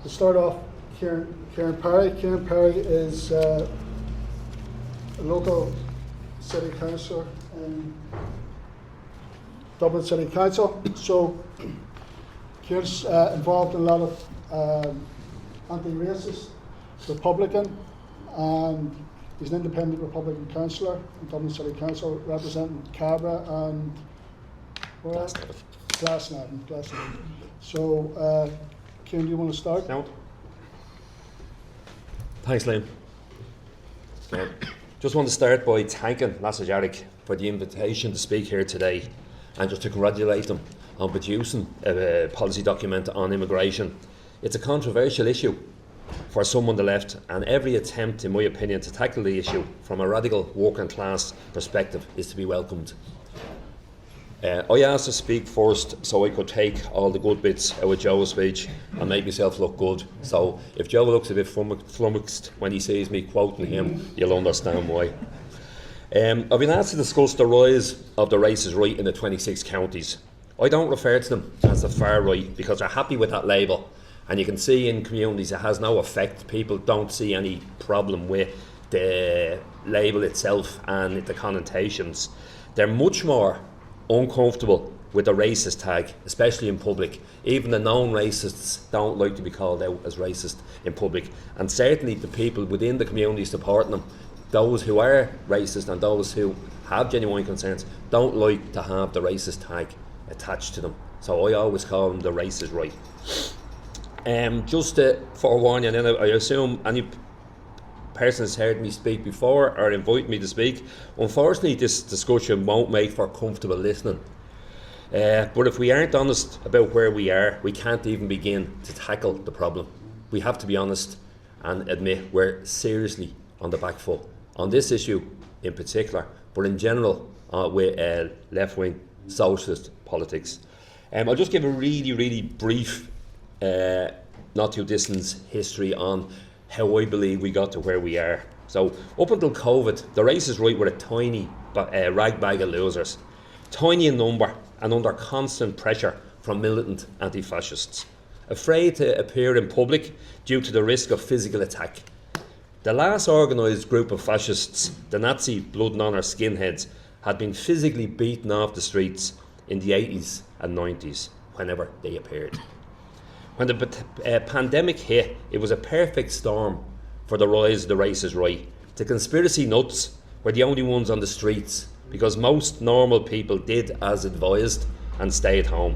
To start off, Cieran Perry. Cieran Perry is a local city councillor in Dublin City Council. So Cieran's involved in a lot of anti-racist Republican, and he's an independent Republican councillor in Dublin City Council, representing Cabra and Glasnevin. So, Cieran, do you want to start? No. Thanks, Liam. Just want to start by thanking Lasair Dhearg for the invitation to speak here today, and just to congratulate them on producing a policy document on immigration. It's a controversial issue for some on the left, and every attempt, in my opinion, to tackle the issue from a radical working class perspective is to be welcomed. I asked to speak first so I could take all the good bits out of Joe's speech and make myself look good. So if Joe looks a bit flummoxed when he sees me quoting him, you'll understand why. I've been asked to discuss the rise of the racist right in the 26 counties. I don't refer to them as the far right because they're happy with that label, and you can see in communities it has no effect. People don't see any problem with the label itself and the connotations. They're much more uncomfortable with the racist tag, especially in public. Even the known racists don't like to be called out as racist in public, and certainly the people within the community supporting them, those who are racist and those who have genuine concerns, don't like to have the racist tag attached to them. So I always call them the racist right. Just to forewarn you, and then I assume any person has heard me speak before or invite me to speak. Unfortunately, this discussion won't make for comfortable listening. But if we aren't honest about where we are, we can't even begin to tackle the problem. We have to be honest and admit we're seriously on the back foot on this issue in particular, but in general with left-wing socialist politics. I'll just give a really brief, not too distant history on how I believe we got to where we are. So up until COVID, the racist right were a tiny rag bag of losers, tiny in number and under constant pressure from militant anti-fascists, afraid to appear in public due to the risk of physical attack. The last organised group of fascists, the Nazi blood and honour skinheads, had been physically beaten off the streets in the 80s and 90s, whenever they appeared. When the pandemic hit, it was a perfect storm for the rise of the racist right. The conspiracy nuts were the only ones on the streets because most normal people did as advised and stayed home.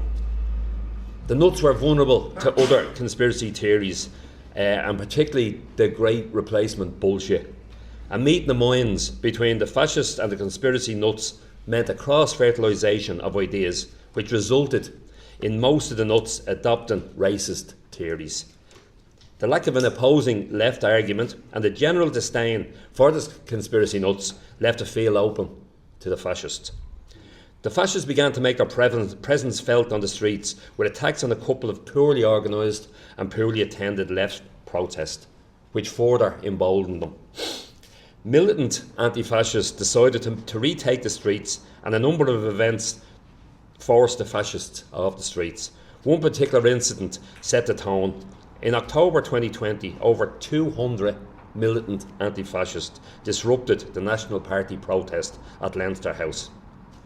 The nuts were vulnerable to other conspiracy theories, and particularly the great replacement bullshit. And meeting the minds between the fascists and the conspiracy nuts meant a cross-fertilisation of ideas, which resulted in most of the nuts adopting racist theories. The lack of an opposing left argument and the general disdain for the conspiracy nuts left a field open to the fascists. The fascists began to make their presence felt on the streets with attacks on a couple of poorly organised and poorly attended left protests, which further emboldened them. Militant anti-fascists decided to retake the streets, and a number of events forced the fascists off the streets. One particular incident set the tone. In October 2020, over 200 militant anti-fascists disrupted the National Party protest at Leinster House.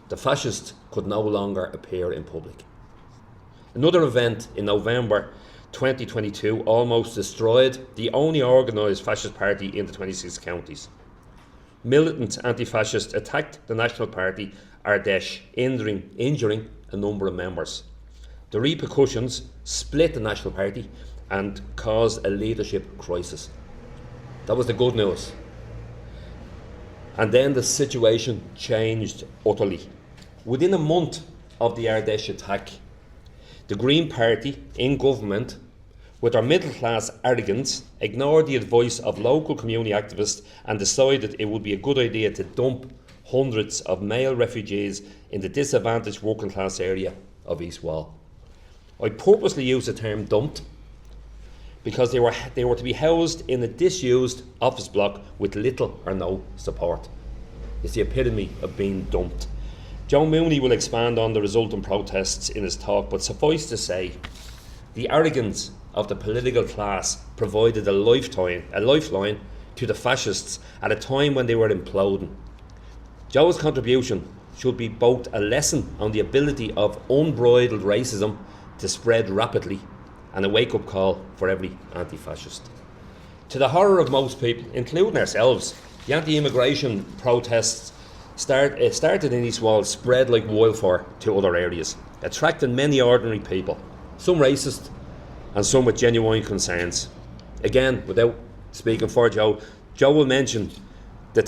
The fascists could no longer appear in public. Another event in November 2022 almost destroyed the only organised fascist party in the 26 counties. Militant anti-fascists attacked the National Party Ardèche, injuring a number of members. The repercussions split the National Party and caused a leadership crisis. That was the good news. And then the situation changed utterly. Within a month of the Ardèche attack, the Green Party in government, with their middle-class arrogance, ignored the advice of local community activists and decided it would be a good idea to dump hundreds of male refugees in the disadvantaged working class area of East Wall. I purposely use the term dumped because they were to be housed in a disused office block with little or no support. It's the epitome of being dumped. Joe Mooney will expand on the resultant protests in his talk, but suffice to say, The arrogance of the political class provided a lifeline to the fascists at a time when they were imploding. Joe's contribution should be both a lesson on the ability of unbridled racism to spread rapidly and a wake-up call for every anti-fascist. To the horror of most people, including ourselves, the anti-immigration protests started in East Wales, spread like wildfire to other areas, attracting many ordinary people, some racist and some with genuine concerns. Again, without speaking for Joe will mention the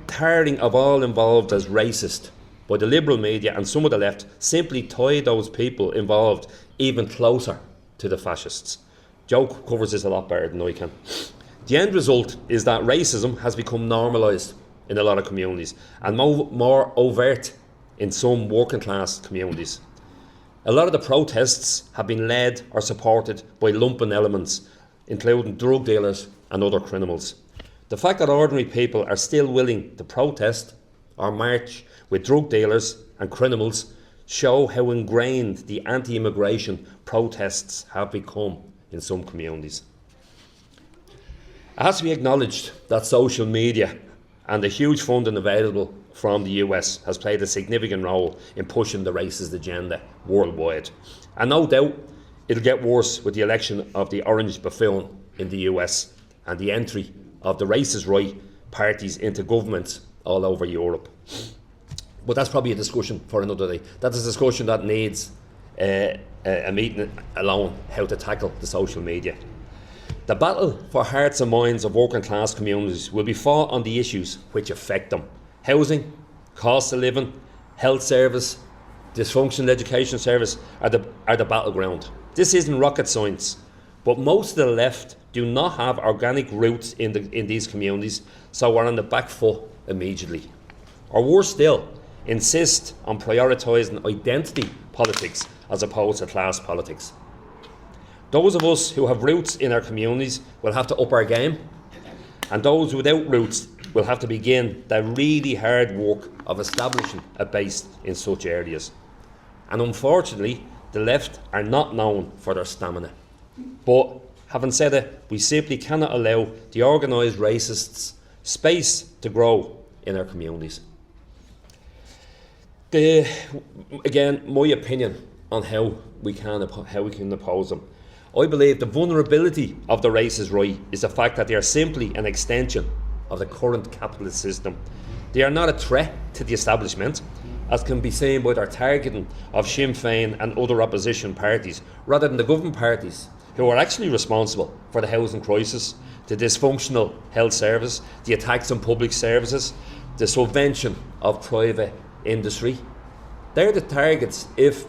tarring of all involved as racist by the liberal media and some of the left simply tie those people involved even closer to the fascists. Joe covers this a lot better than I can. The end result is that racism has become normalised in a lot of communities and more overt in some working class communities. A lot of the protests have been led or supported by lumpen elements, including drug dealers and other criminals. The fact that ordinary people are still willing to protest or march with drug dealers and criminals show how ingrained the anti-immigration protests have become in some communities. It has to be acknowledged that social media and the huge funding available from the US has played a significant role in pushing the racist agenda worldwide. And no doubt it'll get worse with the election of the orange buffoon in the US and the entry of the racist right parties into governments all over Europe. But that's probably a discussion for another day. That's a discussion that needs a meeting alone, how to tackle the social media. The battle for hearts and minds of working class communities will be fought on the issues which affect them. Housing, cost of living, health service, dysfunctional education service are the battleground. This isn't rocket science, but most of the left do not have organic roots in these communities, so are on the back foot immediately. Or worse still, insist on prioritising identity politics as opposed to class politics. Those of us who have roots in our communities will have to up our game, and those without roots will have to begin the really hard work of establishing a base in such areas. And unfortunately, the left are not known for their stamina. But having said it, we simply cannot allow the organised racists space to grow in our communities. Again, my opinion on how we can oppose them. I believe the vulnerability of the racist right is the fact that they are simply an extension of the current capitalist system. They are not a threat to the establishment, as can be seen by their targeting of Sinn Féin and other opposition parties, rather than the government parties, who are actually responsible for the housing crisis, the dysfunctional health service, the attacks on public services, the subvention of private industry. They're the targets if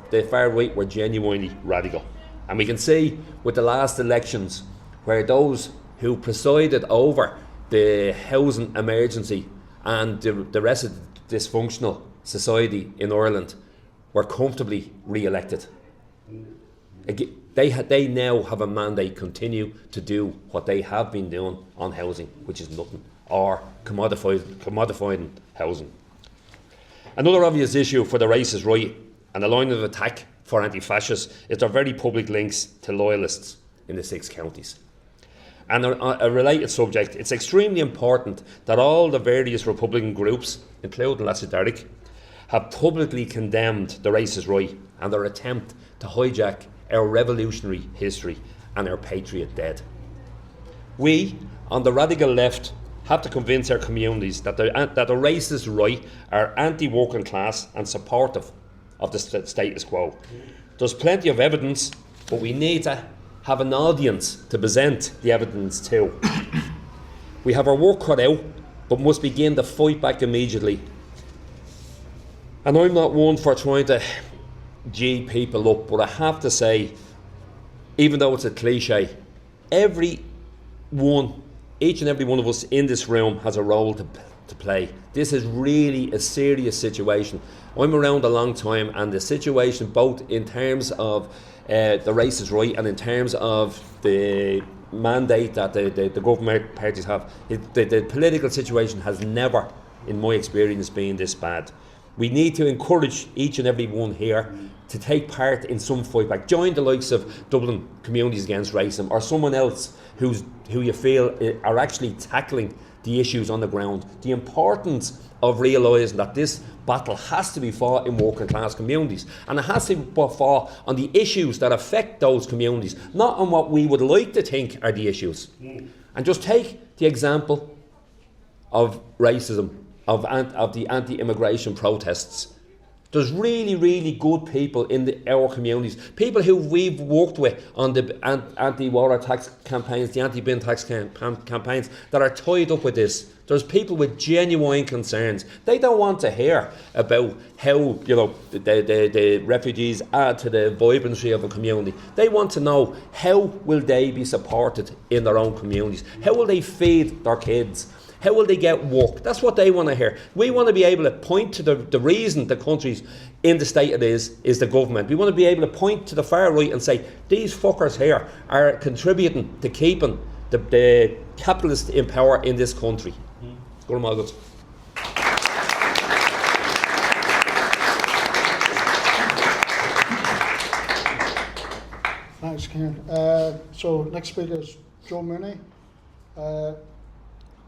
the far right were genuinely radical. And we can see with the last elections where those who presided over the housing emergency and the rest of the dysfunctional society in Ireland were comfortably re-elected. They now have a mandate to continue to do what they have been doing on housing, which is nothing, or commodifying housing. Another obvious issue for the racist right and a line of attack for anti-fascists is their very public links to loyalists in the 6 counties. And a related subject, it's extremely important that all the various Republican groups, including Lasair Dhearg, have publicly condemned the racist right and their attempt to hijack our revolutionary history and our patriot dead. We, on the radical left, have to convince our communities that the racist right are anti-working class and supportive of the status quo. There's plenty of evidence, but we need to have an audience to present the evidence to. We have our work cut out, but must begin to fight back immediately. And I'm not one for trying to G people up, but I have to say, even though it's a cliche, each and every one of us in this room has a role to play. This is really a serious situation. I'm around a long time, and the situation, both in terms of the racist right and in terms of the mandate that the government parties have, the political situation has never, in my experience, been this bad. We need to encourage each and every one here to take part in some fight back. Join the likes of Dublin Communities Against Racism, or someone else who you feel are actually tackling the issues on the ground. The importance of realising that this battle has to be fought in working class communities, and it has to be fought on the issues that affect those communities, not on what we would like to think are the issues. And just take the example of racism, of the anti-immigration protests. There's really, really good people in our communities, people who we've worked with on the anti-water tax campaigns, the anti-bin tax campaigns, that are tied up with this. There's people with genuine concerns. They don't want to hear about how the refugees add to the vibrancy of a community. They want to know, how will they be supported in their own communities? How will they feed their kids? How will they get work? That's what they want to hear. We want to be able to point to the reason the country's in the state it is the government. We want to be able to point to the far right and say, these fuckers here are contributing to keeping the capitalists in power in this country. Go to Margaret. Thanks, Cieran. So next speaker is Joe Mooney.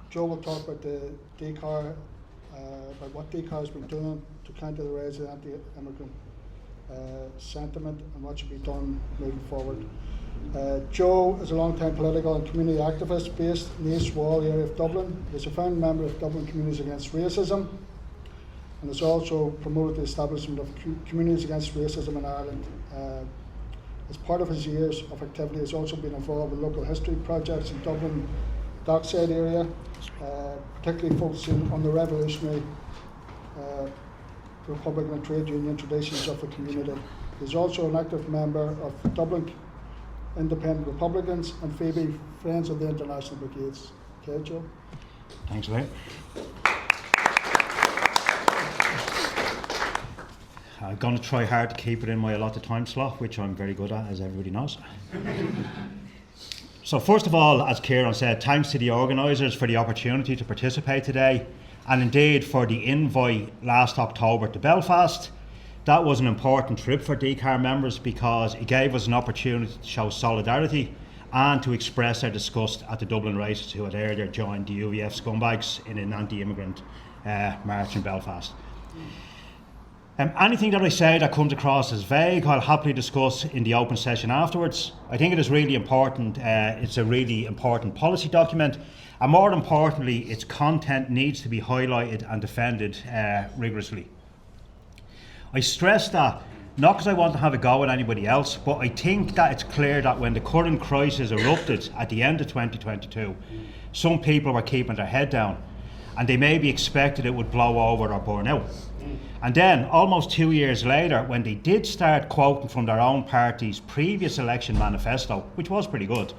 Joe will talk about the DCAR, about what DCAR has been doing to counter the rise of anti-immigrant sentiment and what should be done moving forward. Joe is a long-time political and community activist based in the East Wall area of Dublin. He is a founding member of Dublin Communities Against Racism and has also promoted the establishment of Communities Against Racism in Ireland. As part of his years of activity, he has also been involved with local history projects in Dublin Dockside area, particularly focusing on the revolutionary Republican and trade union traditions of the community. He is also an active member of Dublin Independent Republicans and Phoebe Friends of the International Brigades. Okay, Joe? Thanks, mate. I'm going to try hard to keep it in my allotted time slot, which I'm very good at, as everybody knows. So first of all, as Cieran said, thanks to the organisers for the opportunity to participate today, and indeed for the invite last October to Belfast. That was an important trip for DCAR members because it gave us an opportunity to show solidarity and to express our disgust at the Dublin racists who had earlier joined the UEF scumbags in an anti-immigrant march in Belfast. Anything that I say that comes across as vague, I'll happily discuss in the open session afterwards. I think it is really important. It's a really important policy document, and more importantly, its content needs to be highlighted and defended rigorously. I stress that not because I want to have a go at anybody else, but I think that it's clear that when the current crisis erupted at the end of 2022, some people were keeping their head down, and they maybe expected it would blow over or burn out. And then, almost 2 years later, when they did start quoting from their own party's previous election manifesto, which was pretty good,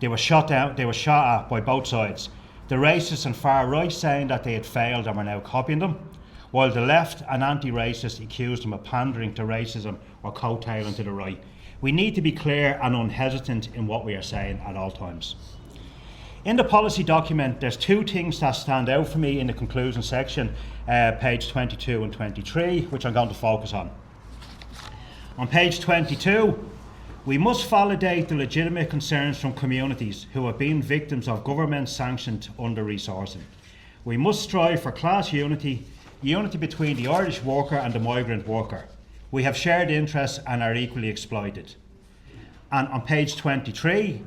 they were shot at by both sides. The racists and far right saying that they had failed and were now copying them, while the left and anti-racists accused them of pandering to racism or coattailing to the right. We need to be clear and unhesitant in what we are saying at all times. In the policy document, there's two things that stand out for me in the conclusion section, page 22 and 23, which I'm going to focus on. On page 22, we must validate the legitimate concerns from communities who have been victims of government-sanctioned under-resourcing. We must strive for class unity, unity between the Irish worker and the migrant worker. We have shared interests and are equally exploited. And on page 23,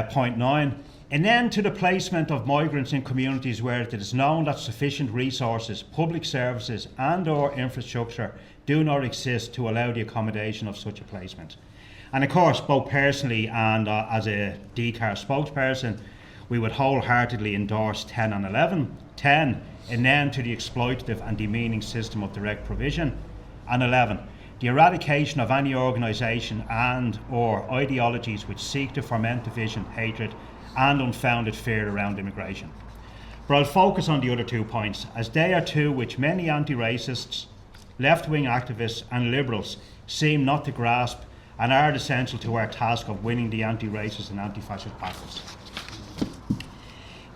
point 9, an end to the placement of migrants in communities where it is known that sufficient resources, public services and/or infrastructure do not exist to allow the accommodation of such a placement. And of course, both personally and as a DCAR spokesperson, we would wholeheartedly endorse 10 and 11. 10, an end to the exploitative and demeaning system of direct provision. And 11, the eradication of any organisation and/or ideologies which seek to foment division, hatred and unfounded fear around immigration. But I'll focus on the other 2 points, as they are two which many anti-racists, left-wing activists and liberals seem not to grasp and are essential to our task of winning the anti-racist and anti-fascist battles.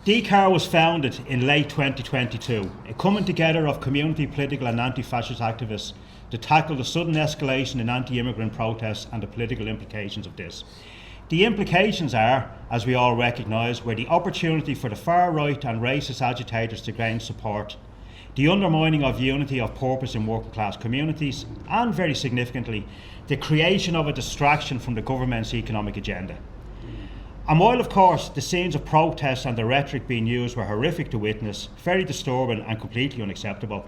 DCAR was founded in late 2022, a coming together of community, political and anti-fascist activists to tackle the sudden escalation in anti-immigrant protests and the political implications of this. The implications are, as we all recognise, were the opportunity for the far right and racist agitators to gain support, the undermining of unity of purpose in working class communities, and very significantly, the creation of a distraction from the government's economic agenda. And while, of course, the scenes of protest and the rhetoric being used were horrific to witness, very disturbing and completely unacceptable,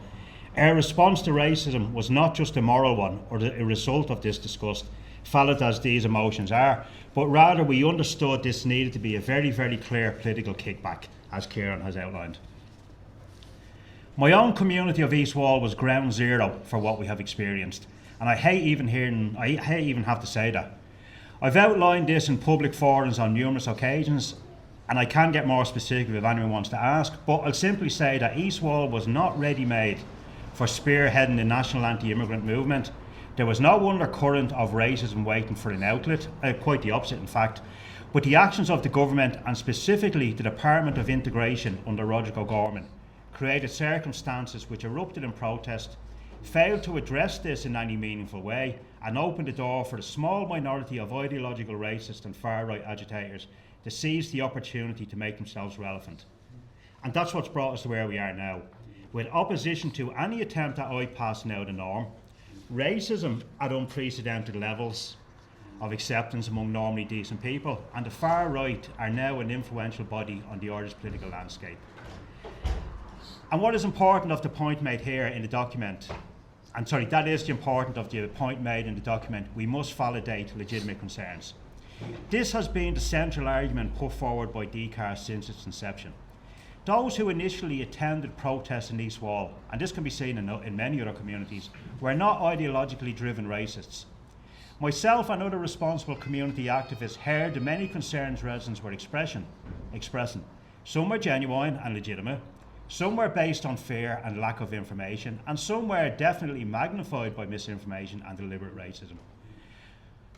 our response to racism was not just a moral one or a result of this disgust, valid as these emotions are, but rather we understood this needed to be a very, very clear political kickback, as Cieran has outlined. My own community of East Wall was ground zero for what we have experienced, and I hate even have to say that. I've outlined this in public forums on numerous occasions, and I can get more specific if anyone wants to ask, but I'll simply say that East Wall was not ready-made for spearheading the national anti-immigrant movement. There was no undercurrent of racism waiting for an outlet, quite the opposite in fact, but the actions of the government, and specifically the Department of Integration under Roger O'Gorman, created circumstances which erupted in protest, failed to address this in any meaningful way, and opened the door for a small minority of ideological racist and far-right agitators to seize the opportunity to make themselves relevant. And that's what's brought us to where we are now, with opposition to any attempt at bypassing now the norm, racism at unprecedented levels of acceptance among normally decent people, and the far right are now an influential body on the Irish political landscape. And what is important of the point made here in the document, that is the important of the point made in the document, we must validate legitimate concerns. This has been the central argument put forward by DCAR since its inception. Those who initially attended protests in East Wall, and this can be seen in many other communities, were not ideologically driven racists. Myself and other responsible community activists heard the many concerns residents were expressing. Some were genuine and legitimate, some were based on fear and lack of information, and some were definitely magnified by misinformation and deliberate racism.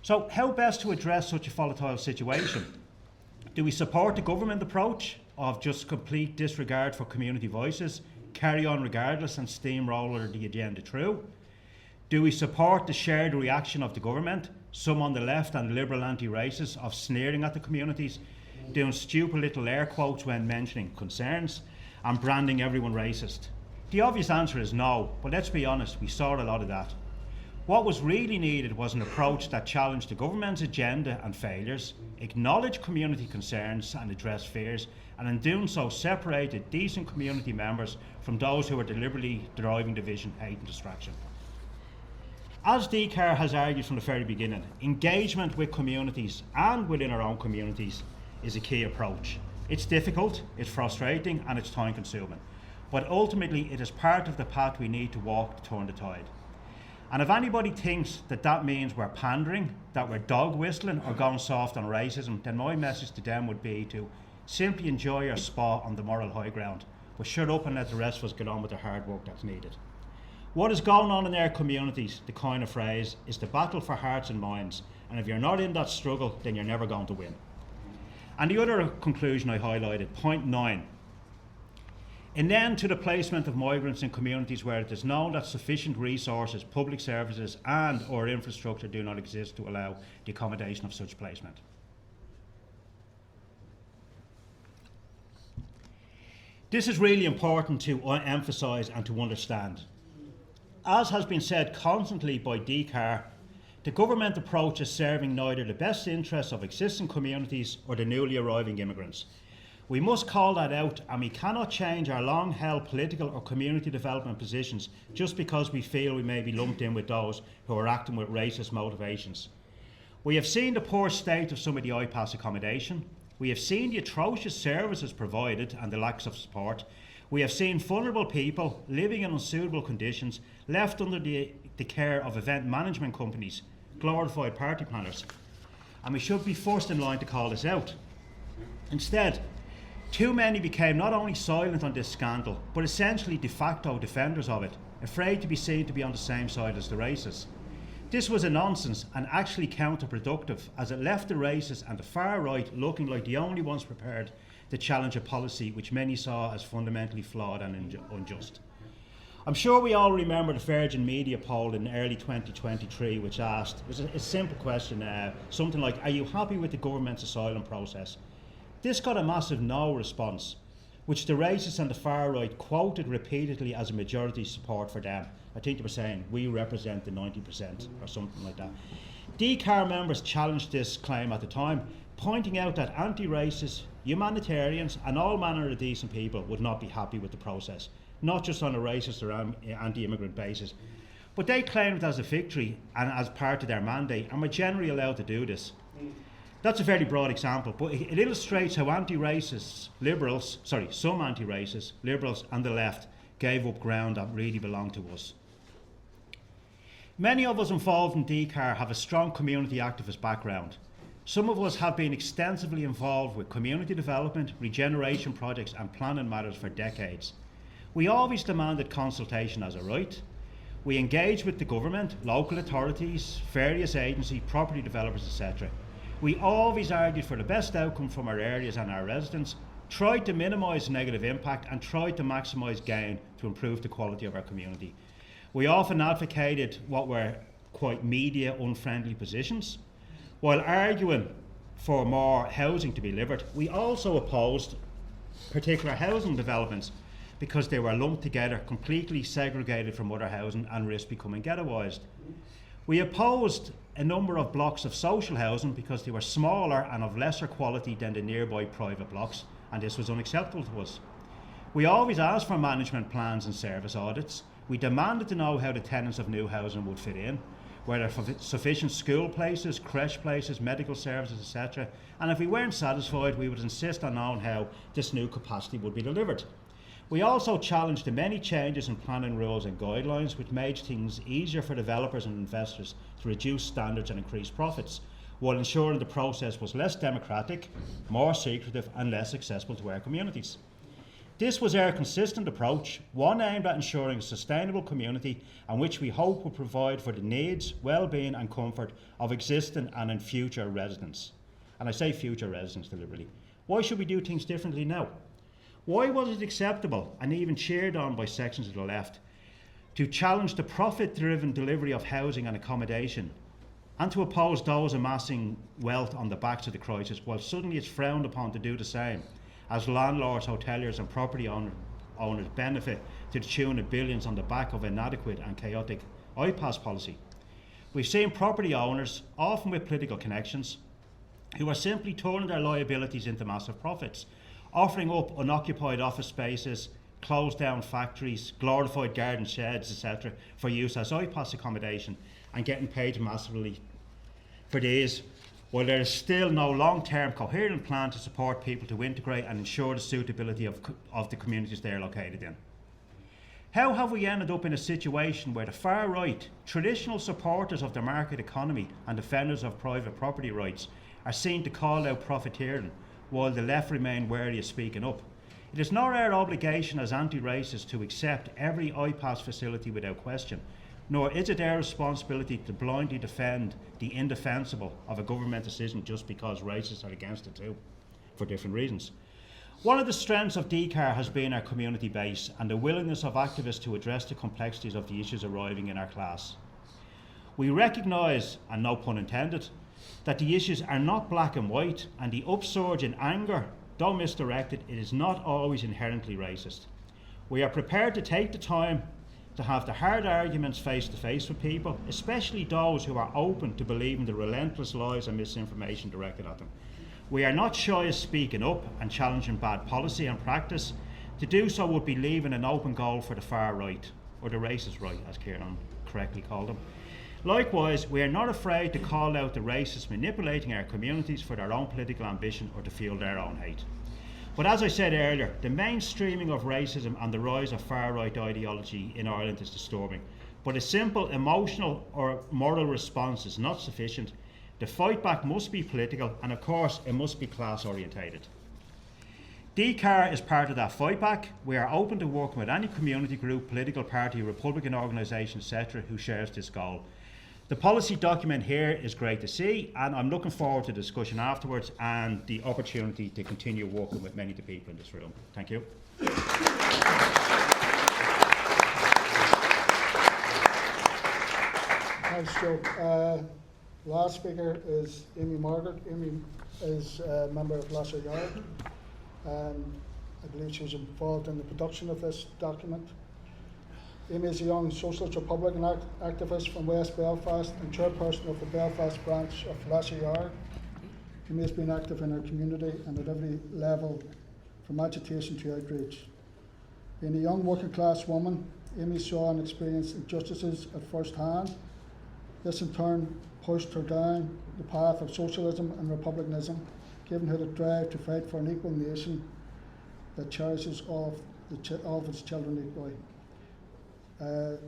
So how best to address such a volatile situation? Do we support the government approach of just complete disregard for community voices, carry on regardless and steamroller the agenda through? Do we support the shared reaction of the government, some on the left and liberal anti-racists, of sneering at the communities, doing stupid little air quotes when mentioning concerns, and branding everyone racist? The obvious answer is no, but let's be honest, we saw a lot of that. What was really needed was an approach that challenged the government's agenda and failures, acknowledged community concerns and addressed fears, and in doing so separated decent community members from those who were deliberately driving division, hate and distraction. As DCAR has argued from the very beginning, engagement with communities and within our own communities is a key approach. It's difficult, it's frustrating and it's time consuming, but ultimately it is part of the path we need to walk to turn the tide. And if anybody thinks that that means we're pandering, that we're dog whistling or going soft on racism, then my message to them would be to simply enjoy your spot on the moral high ground, but shut up and let the rest of us get on with the hard work that's needed. What is going on in our communities, the kind of phrase, is the battle for hearts and minds, and if you're not in that struggle, then you're never going to win. And the other conclusion I highlighted, point 9. An end to the placement of migrants in communities where it is known that sufficient resources, public services and or infrastructure do not exist to allow the accommodation of such placement. This is really important to emphasise and to understand. As has been said constantly by DCAR, the government approach is serving neither the best interests of existing communities or the newly arriving immigrants. We must call that out, and we cannot change our long-held political or community development positions just because we feel we may be lumped in with those who are acting with racist motivations. We have seen the poor state of some of the IPAS accommodation. We have seen the atrocious services provided and the lacks of support. We have seen vulnerable people living in unsuitable conditions, left under the care of event management companies, glorified party planners. And we should be first in line to call this out. Instead, too many became not only silent on this scandal, but essentially de facto defenders of it, afraid to be seen to be on the same side as the racists. This was a nonsense and actually counterproductive, as it left the racists and the far right looking like the only ones prepared to challenge a policy which many saw as fundamentally flawed and unjust. I'm sure we all remember the Virgin Media poll in early 2023, which asked, it was a simple question, something like, are you happy with the government's asylum process? This got a massive no response, which the racists and the far right quoted repeatedly as a majority support for them. I think they were saying, we represent the 90% or something like that. DCAR members challenged this claim at the time, pointing out that anti-racists, humanitarians and all manner of decent people would not be happy with the process, not just on a racist or anti-immigrant basis. But they claimed it as a victory and as part of their mandate, and were generally allowed to do this. That's a very broad example, but it illustrates how some anti-racists, liberals and the left gave up ground that really belonged to us. Many of us involved in DCAR have a strong community activist background. Some of us have been extensively involved with community development, regeneration projects and planning matters for decades. We always demanded consultation as a right. We engaged with the government, local authorities, various agencies, property developers, etc. We always argued for the best outcome from our areas and our residents, tried to minimise negative impact and tried to maximise gain to improve the quality of our community. We often advocated what were quite media unfriendly positions. While arguing for more housing to be delivered, we also opposed particular housing developments because they were lumped together, completely segregated from other housing and risk becoming ghettoised. We opposed a number of blocks of social housing because they were smaller and of lesser quality than the nearby private blocks, and this was unacceptable to us. We always asked for management plans and service audits. We demanded to know how the tenants of new housing would fit in, whether sufficient school places, creche places, medical services, etc. And if we weren't satisfied, we would insist on knowing how this new capacity would be delivered. We also challenged the many changes in planning rules and guidelines which made things easier for developers and investors to reduce standards and increase profits, while ensuring the process was less democratic, more secretive and less accessible to our communities. This was our consistent approach, one aimed at ensuring a sustainable community and which we hope will provide for the needs, well-being and comfort of existing and in future residents. And I say future residents deliberately. Why should we do things differently now? Why was it acceptable and even cheered on by sections of the left to challenge the profit-driven delivery of housing and accommodation and to oppose those amassing wealth on the backs of the crisis, while suddenly it's frowned upon to do the same, as landlords, hoteliers and property owners benefit to the tune of billions on the back of inadequate and chaotic IPAS policy? We've seen property owners, often with political connections, who are simply turning their liabilities into massive profits, offering up unoccupied office spaces, closed down factories, glorified garden sheds, etc. for use as IPAS accommodation and getting paid massively for these, while there is still no long-term coherent plan to support people to integrate and ensure the suitability of the communities they are located in. How have we ended up in a situation where the far right, traditional supporters of the market economy and defenders of private property rights, are seen to call out profiteering, while the left remain wary of speaking up? It is not our obligation as anti-racists to accept every IPAS facility without question, nor is it our responsibility to blindly defend the indefensible of a government decision just because racists are against it too, for different reasons. One of the strengths of DCAR has been our community base and the willingness of activists to address the complexities of the issues arriving in our class. We recognise, and no pun intended, that the issues are not black and white, and the upsurge in anger, though misdirected, it is not always inherently racist. We are prepared to take the time to have the hard arguments face to face with people, especially those who are open to believing the relentless lies and misinformation directed at them. We are not shy of speaking up and challenging bad policy and practice. To do so would be leaving an open goal for the far right, or the racist right, as Cieran correctly called them. Likewise, we are not afraid to call out the racists manipulating our communities for their own political ambition or to fuel their own hate. But as I said earlier, the mainstreaming of racism and the rise of far-right ideology in Ireland is disturbing. But a simple emotional or moral response is not sufficient. The fight back must be political, and of course it must be class orientated. DCAR is part of that fight back. We are open to working with any community group, political party, Republican organisation, etc. who shares this goal. The policy document here is great to see, and I'm looking forward to the discussion afterwards and the opportunity to continue working with many of the people in this room. Thank you. Thanks, Joe. Last speaker is Amy Margaret. Amy is a member of Lasair Dhearg, and I believe she was involved in the production of this document. Amy is a young Socialist Republican activist from West Belfast and chairperson of the Belfast branch of Lasair Dhearg. Amy has been active in her community and at every level, from agitation to outreach. Being a young working class woman, Amy saw and experienced injustices at first hand. This in turn pushed her down the path of socialism and republicanism, giving her the drive to fight for an equal nation that cherishes all of its children equally.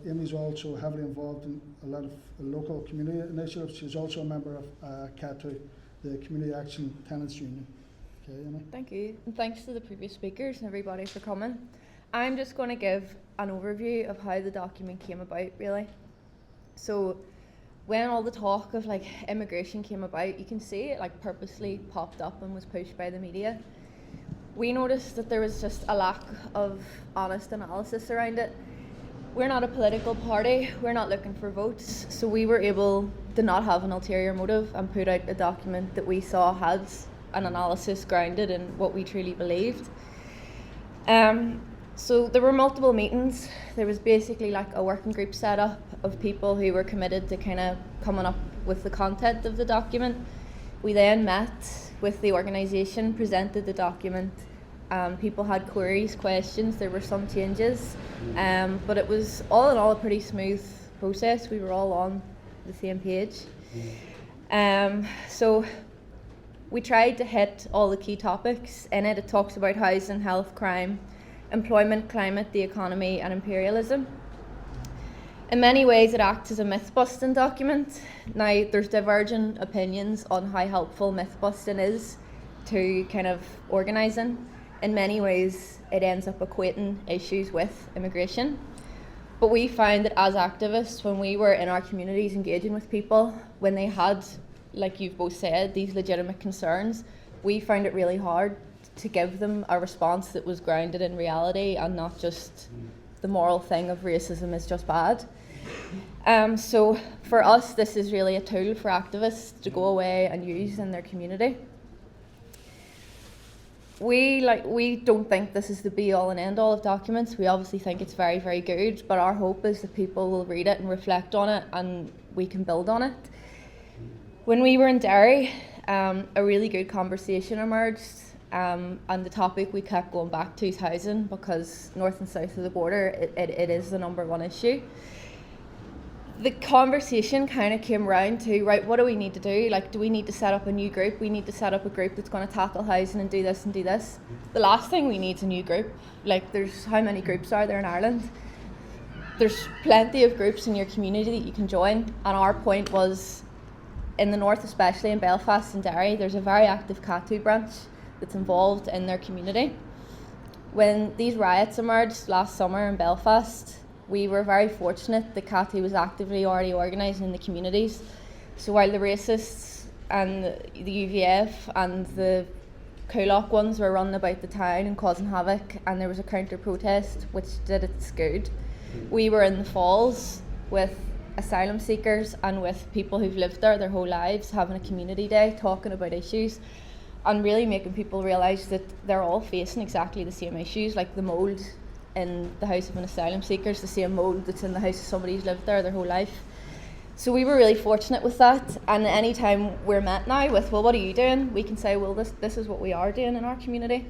Amy's also heavily involved in a lot of local community initiatives. She's also a member of CATU, the Community Action Tenants Union. Okay, Amy. Thank you, and thanks to the previous speakers and everybody for coming. I'm just going to give an overview of how the document came about, really. So when all the talk of immigration came about, you can see it purposely popped up and was pushed by the media. We noticed that there was just a lack of honest analysis around it. We're not a political party, we're not looking for votes, so we were able to not have an ulterior motive and put out a document that we saw had an analysis grounded in what we truly believed. So there were multiple meetings. There was basically a working group set up of people who were committed to kind of coming up with the content of the document. We then met with the organisation, presented the document. People had queries, questions, there were some changes, but it was all in all a pretty smooth process. We were all on the same page. So we tried to hit all the key topics. In it, it talks about housing, health, crime, employment, climate, the economy and imperialism. In many ways it acts as a myth-busting document. Now there's divergent opinions on how helpful myth-busting is to kind of organising. In many ways it ends up equating issues with immigration. But we found that as activists, when we were in our communities engaging with people, when they had, like you've both said, these legitimate concerns, we found it really hard to give them a response that was grounded in reality and not just the moral thing of racism is just bad. So for us, this is really a tool for activists to go away and use in their community. We don't think this is the be-all and end-all of documents. We obviously think it's very, very good, but our hope is that people will read it and reflect on it and we can build on it. When we were in Derry, a really good conversation emerged. And the topic we kept going back to is housing, because north and south of the border it is the #1 issue. The conversation kind of came round to, right, what do we need to do? Do we need to set up a new group? We need to set up a group that's going to tackle housing and do this and do this. The last thing we need is a new group. There's how many groups are there in Ireland? There's plenty of groups in your community that you can join, and our point was, in the north, especially in Belfast and Derry, there's a very active CATU branch that's involved in their community. When these riots emerged last summer in Belfast, we were very fortunate that CATU was actively already organising in the communities. So while the racists and the UVF and the Coolock ones were running about the town and causing havoc, and there was a counter protest which did its good, we were in the Falls with asylum seekers and with people who've lived there their whole lives, having a community day, talking about issues and really making people realise that they're all facing exactly the same issues, like the mould in the house of an asylum seeker is the same mould that's in the house of somebody who's lived there their whole life. So we were really fortunate with that, and any time we're met now with, well, what are you doing? We can say, well, this is what we are doing in our community.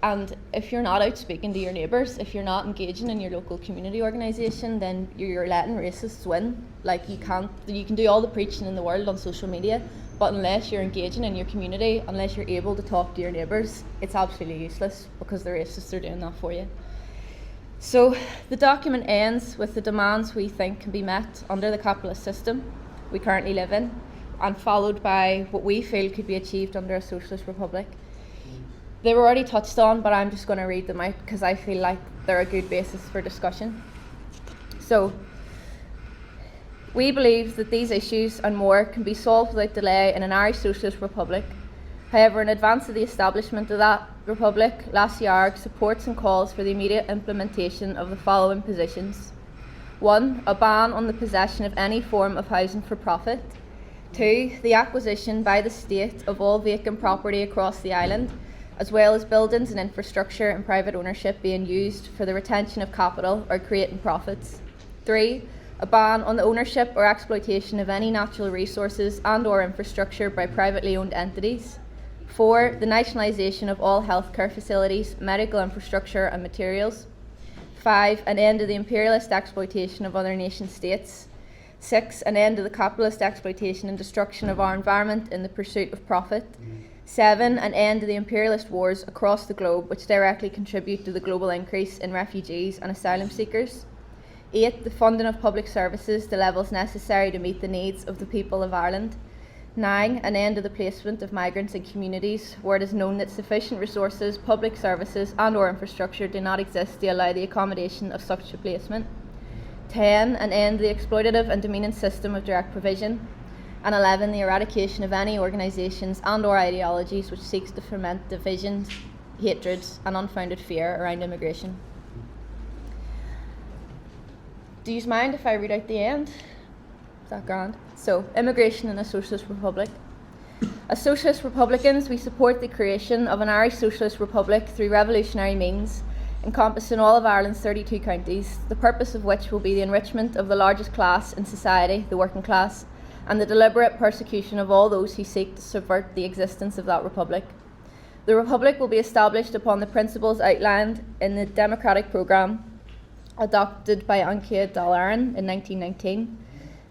And if you're not out speaking to your neighbours, if you're not engaging in your local community organisation, then you're letting racists win. You can do all the preaching in the world on social media, but unless you're engaging in your community, unless you're able to talk to your neighbours, it's absolutely useless, because the racists are doing that for you. So the document ends with the demands we think can be met under the capitalist system we currently live in, and followed by what we feel could be achieved under a socialist republic. They were already touched on, but I'm just going to read them out because I feel like they're a good basis for discussion. So, we believe that these issues and more can be solved without delay in an Irish Socialist Republic. However, in advance of the establishment of that republic, Lasair Dhearg supports and calls for the immediate implementation of the following positions. 1. A ban on the possession of any form of housing for profit. 2. The acquisition by the state of all vacant property across the island, as well as buildings and infrastructure and private ownership being used for the retention of capital or creating profits. 3. A ban on the ownership or exploitation of any natural resources and or infrastructure by privately owned entities. 4. The nationalisation of all healthcare facilities, medical infrastructure and materials. 5. An end to the imperialist exploitation of other nation states. 6. An end to the capitalist exploitation and destruction of our environment in the pursuit of profit. 7. An end to the imperialist wars across the globe which directly contribute to the global increase in refugees and asylum seekers. 8. The funding of public services to levels necessary to meet the needs of the people of Ireland. 9. An end to the placement of migrants in communities where it is known that sufficient resources, public services and or infrastructure do not exist to allow the accommodation of such a placement. 10. An end to the exploitative and demeaning system of direct provision. And 11. The eradication of any organisations and or ideologies which seeks to foment divisions, hatreds and unfounded fear around immigration. Do you mind if I read out the end? Is that grand? So, immigration in a Socialist Republic. As Socialist Republicans, we support the creation of an Irish Socialist Republic through revolutionary means, encompassing all of Ireland's 32 counties, the purpose of which will be the enrichment of the largest class in society, the working class, and the deliberate persecution of all those who seek to subvert the existence of that republic. The republic will be established upon the principles outlined in the democratic programme adopted by Cieran in 1919,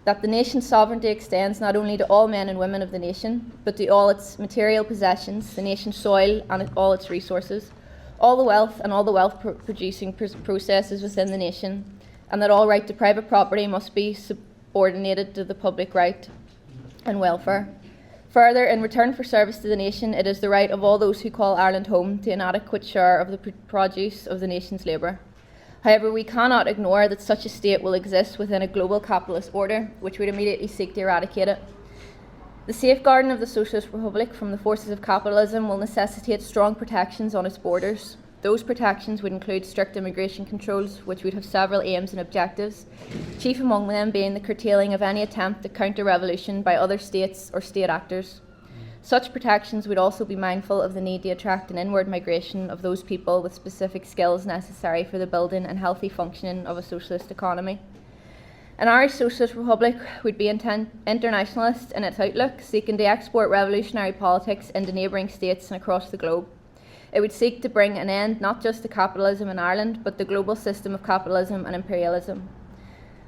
that the nation's sovereignty extends not only to all men and women of the nation, but to all its material possessions, the nation's soil and all its resources, all the wealth and all the wealth-producing processes within the nation, and that all right to private property must be subordinated to the public right and welfare. Further, in return for service to the nation, it is the right of all those who call Ireland home to an adequate share of the produce of the nation's labour. However, we cannot ignore that such a state will exist within a global capitalist order, which would immediately seek to eradicate it. The safeguarding of the Socialist Republic from the forces of capitalism will necessitate strong protections on its borders. Those protections would include strict immigration controls, which would have several aims and objectives, chief among them being the curtailing of any attempt at counter-revolution by other states or state actors. Such protections would also be mindful of the need to attract an inward migration of those people with specific skills necessary for the building and healthy functioning of a socialist economy. An Irish Socialist Republic would be internationalist in its outlook, seeking to export revolutionary politics into neighbouring states and across the globe. It would seek to bring an end not just to capitalism in Ireland, but the global system of capitalism and imperialism.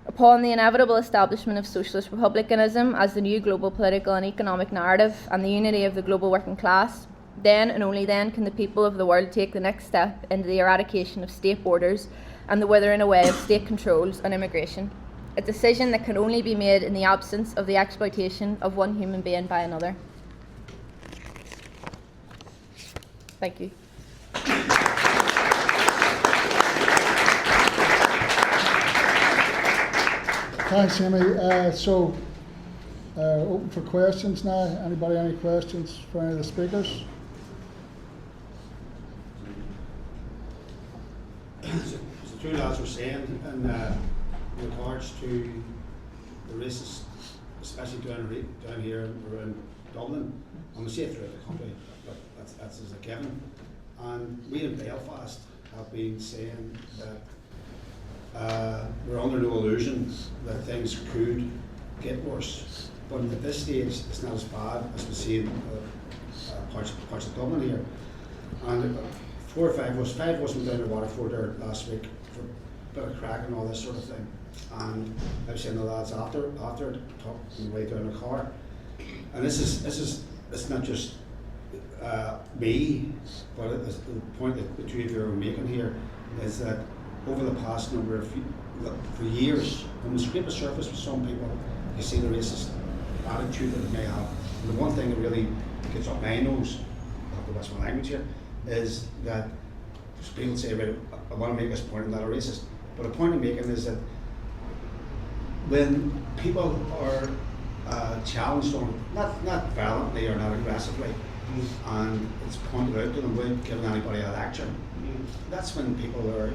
Upon the inevitable establishment of socialist republicanism as the new global political and economic narrative and the unity of the global working class, then and only then can the people of the world take the next step into the eradication of state borders and the withering away of state controls on immigration, a decision that can only be made in the absence of the exploitation of one human being by another. Thank you. Thanks, Amy. Open for questions now. Anybody any questions for any of the speakers? So two lads were saying in regards to the racists, especially down here around Dublin, and we see it throughout the country, but that's as a given. And we in Belfast have been saying that we're under no illusion that things could get worse. But at this stage, it's not as bad as we see in parts of Dublin here. And 4 or 5 of us, 5 of us went down to Waterford there last week for a bit of crack and all this sort of thing. And I was saying the lads after talking on the way down the car. And it's not just me, but the point that the two of you are making here is that over the past for years, when we scrape the surface with some people, you see the racist attitude that they may have. And the one thing that really gets up my nose, I'll have to watch my language here, is that people say, right, I want to make this point, I'm not a racist. But the point I'm making is that when people are challenged on, not violently or not aggressively, and it's pointed out to them without giving anybody a lecture, that's when people are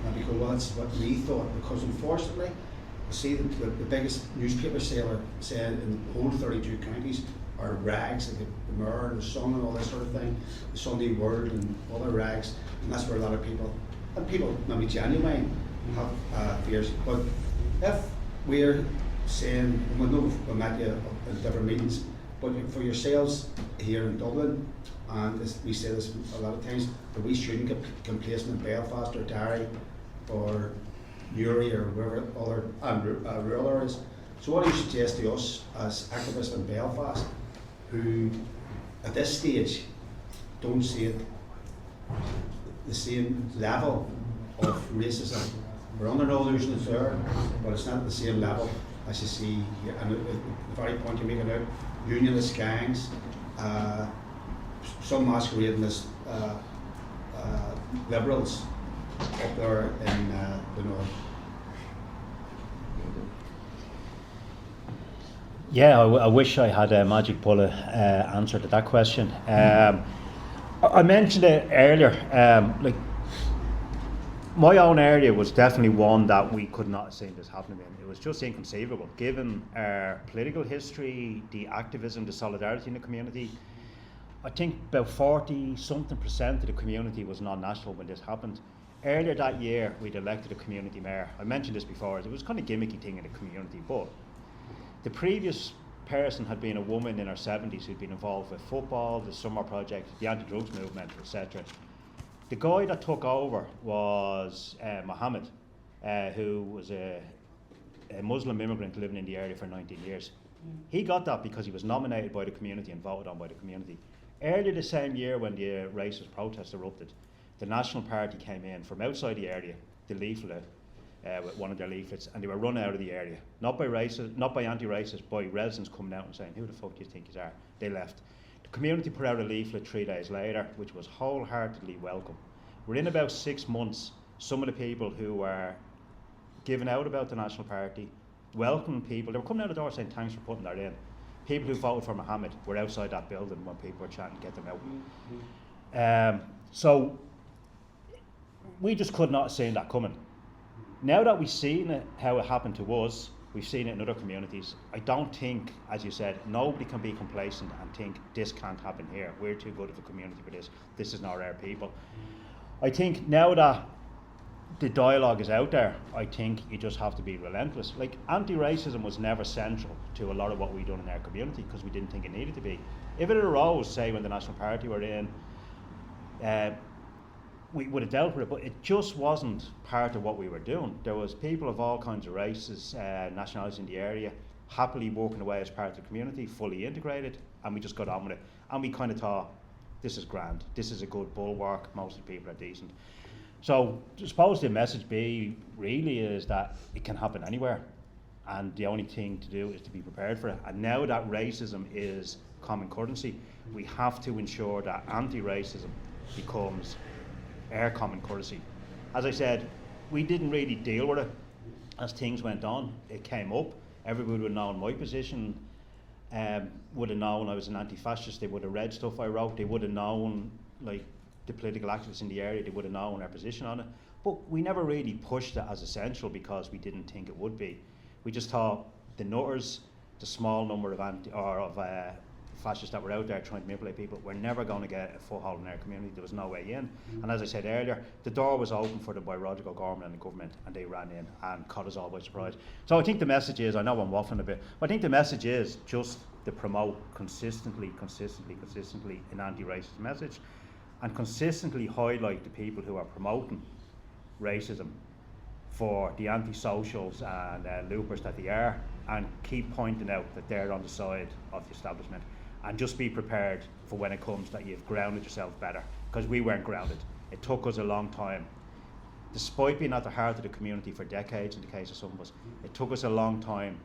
And we go, well, that's what we thought, because unfortunately, you see the biggest newspaper seller said in the whole 32 counties are rags, like the Mirror, the Sun and all this sort of thing, the Sunday World and other rags, and that's where a lot of people, and people maybe genuine, have fears. But if we're saying, we know we met you in different meetings, but for yourselves here in Dublin, and as we say this a lot of times, that we shouldn't get complacent in Belfast or Derry or Newry or wherever other rural areas. So what do you suggest to us as activists in Belfast who at this stage don't see it the same level of racism? We're under no illusion it's there, but it's not at the same level as you see here. And the very point you're making out, unionist gangs, some masquerading as liberals up there in the north. Yeah, I wish I had a magic bullet answer to that question. I mentioned it earlier, like my own area was definitely one that we could not have seen this happening in. It was just inconceivable, given our political history, the activism, the solidarity in the community. I think about 40-something% of the community was non-national when this happened. Earlier that year, we'd elected a community mayor. I mentioned this before, it was kind of gimmicky thing in the community, but the previous person had been a woman in her 70s who'd been involved with football, the summer project, the anti-drugs movement, etc. The guy that took over was Mohammed, who was a Muslim immigrant living in the area for 19 years. He got that because he was nominated by the community and voted on by the community. Earlier the same year, when the racist protests erupted, the National Party came in from outside the area, the leaflet, with one of their leaflets, and they were run out of the area. Not by anti-racists, by residents coming out and saying, "Who the fuck do you think you are?" They left. The community put out a leaflet 3 days later, which was wholeheartedly welcome. Within about 6 months, some of the people who were giving out about the National Party, welcoming people, they were coming out the door saying, "Thanks for putting that in." People who voted for Mohammed were outside that building when people were trying to get them out. So we just could not have seen that coming. Now that we've seen it, how it happened to us, we've seen it in other communities. I don't think, as you said, nobody can be complacent and think this can't happen here. We're too good of a community for this. This is not our people. I think now that the dialogue is out there, I think you just have to be relentless. Like, anti-racism was never central to a lot of what we've done in our community because we didn't think it needed to be. If it arose, say when the National Party were in, we would have dealt with it, but it just wasn't part of what we were doing. There was people of all kinds of races, nationalities in the area, happily working away as part of the community, fully integrated, and we just got on with it. And we kind of thought, this is grand, this is a good bulwark, most of the people are decent. So I suppose the message really is that it can happen anywhere, and the only thing to do is to be prepared for it. And now that racism is common currency, we have to ensure that anti-racism becomes our common currency. As I said, we didn't really deal with it as things went on. It came up. Everybody would have known my position, would have known I was an anti-fascist. They would have read stuff I wrote. They would have known, like, the political activists in the area. They would have known our position on it. But we never really pushed it as essential because we didn't think it would be. We just thought the nutters, the small number of fascists that were out there trying to manipulate people, we're never going to get a foothold in our community. There was no way in. And as I said earlier, the door was open for the biological government and the government, and they ran in and caught us all by surprise. So I think the message is, I know I'm waffling a bit, but I think the message is just to promote consistently an anti-racist message, and consistently highlight the people who are promoting racism for the anti-socials and loopers that they are, and keep pointing out that they're on the side of the establishment. And just be prepared for when it comes that you've grounded yourself better, because we weren't grounded. It took us a long time. Despite being at the heart of the community for decades, in the case of some of us, it took us a long time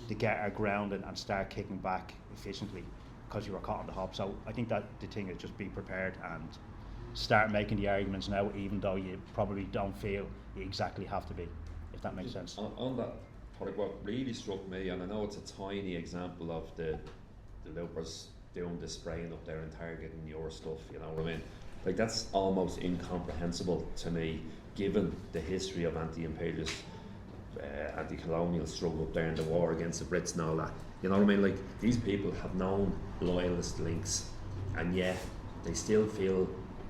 to get our grounding and start kicking back efficiently, because you were caught on the hop. So I think that the thing is just be prepared and start making the arguments now, even though you probably don't feel you exactly have to be, if that makes sense. On that, what really struck me, and I know it's a tiny example of the loopers doing the spraying up there and targeting your stuff, you know what I mean? Like, that's almost incomprehensible to me, given the history of anti-imperialist, anti-colonial struggle up there in the war against the Brits and all that. You know what I mean? Like, these people have known loyalist links, and yet they still feel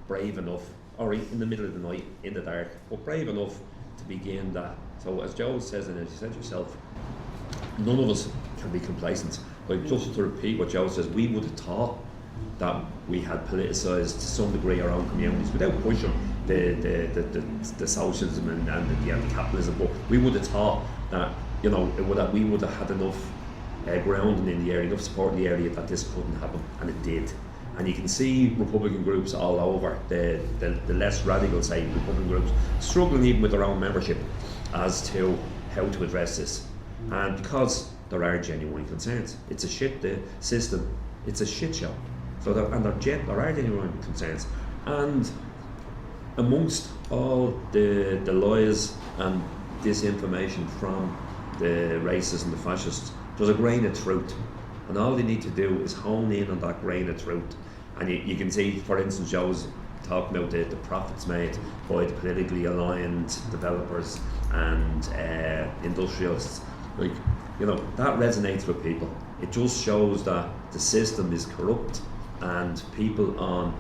brave enough, or in the middle of the night, in the dark, but brave enough to begin that. So as Joe says, and as you said yourself, none of us can be complacent. Like, just to repeat what Joe says, we would have thought that we had politicised to some degree our own communities without pushing the socialism and the anti-capitalism, but we would have thought that, you know, we would have had enough grounding in the area, enough support in the area that this couldn't happen, and it did. And you can see Republican groups all over, the less radical, say, Republican groups, struggling even with their own membership as to how to address this. And because there are genuine concerns, it's a shit, the system, it's a shit show. So there are genuine concerns. And amongst all the lies and disinformation from the racists and the fascists, there's a grain of truth. And all they need to do is hone in on that grain of truth. And you can see, for instance, Joe's talking about the profits made by the politically aligned developers and industrialists. Like, you know, that resonates with people. It just shows that the system is corrupt, and people on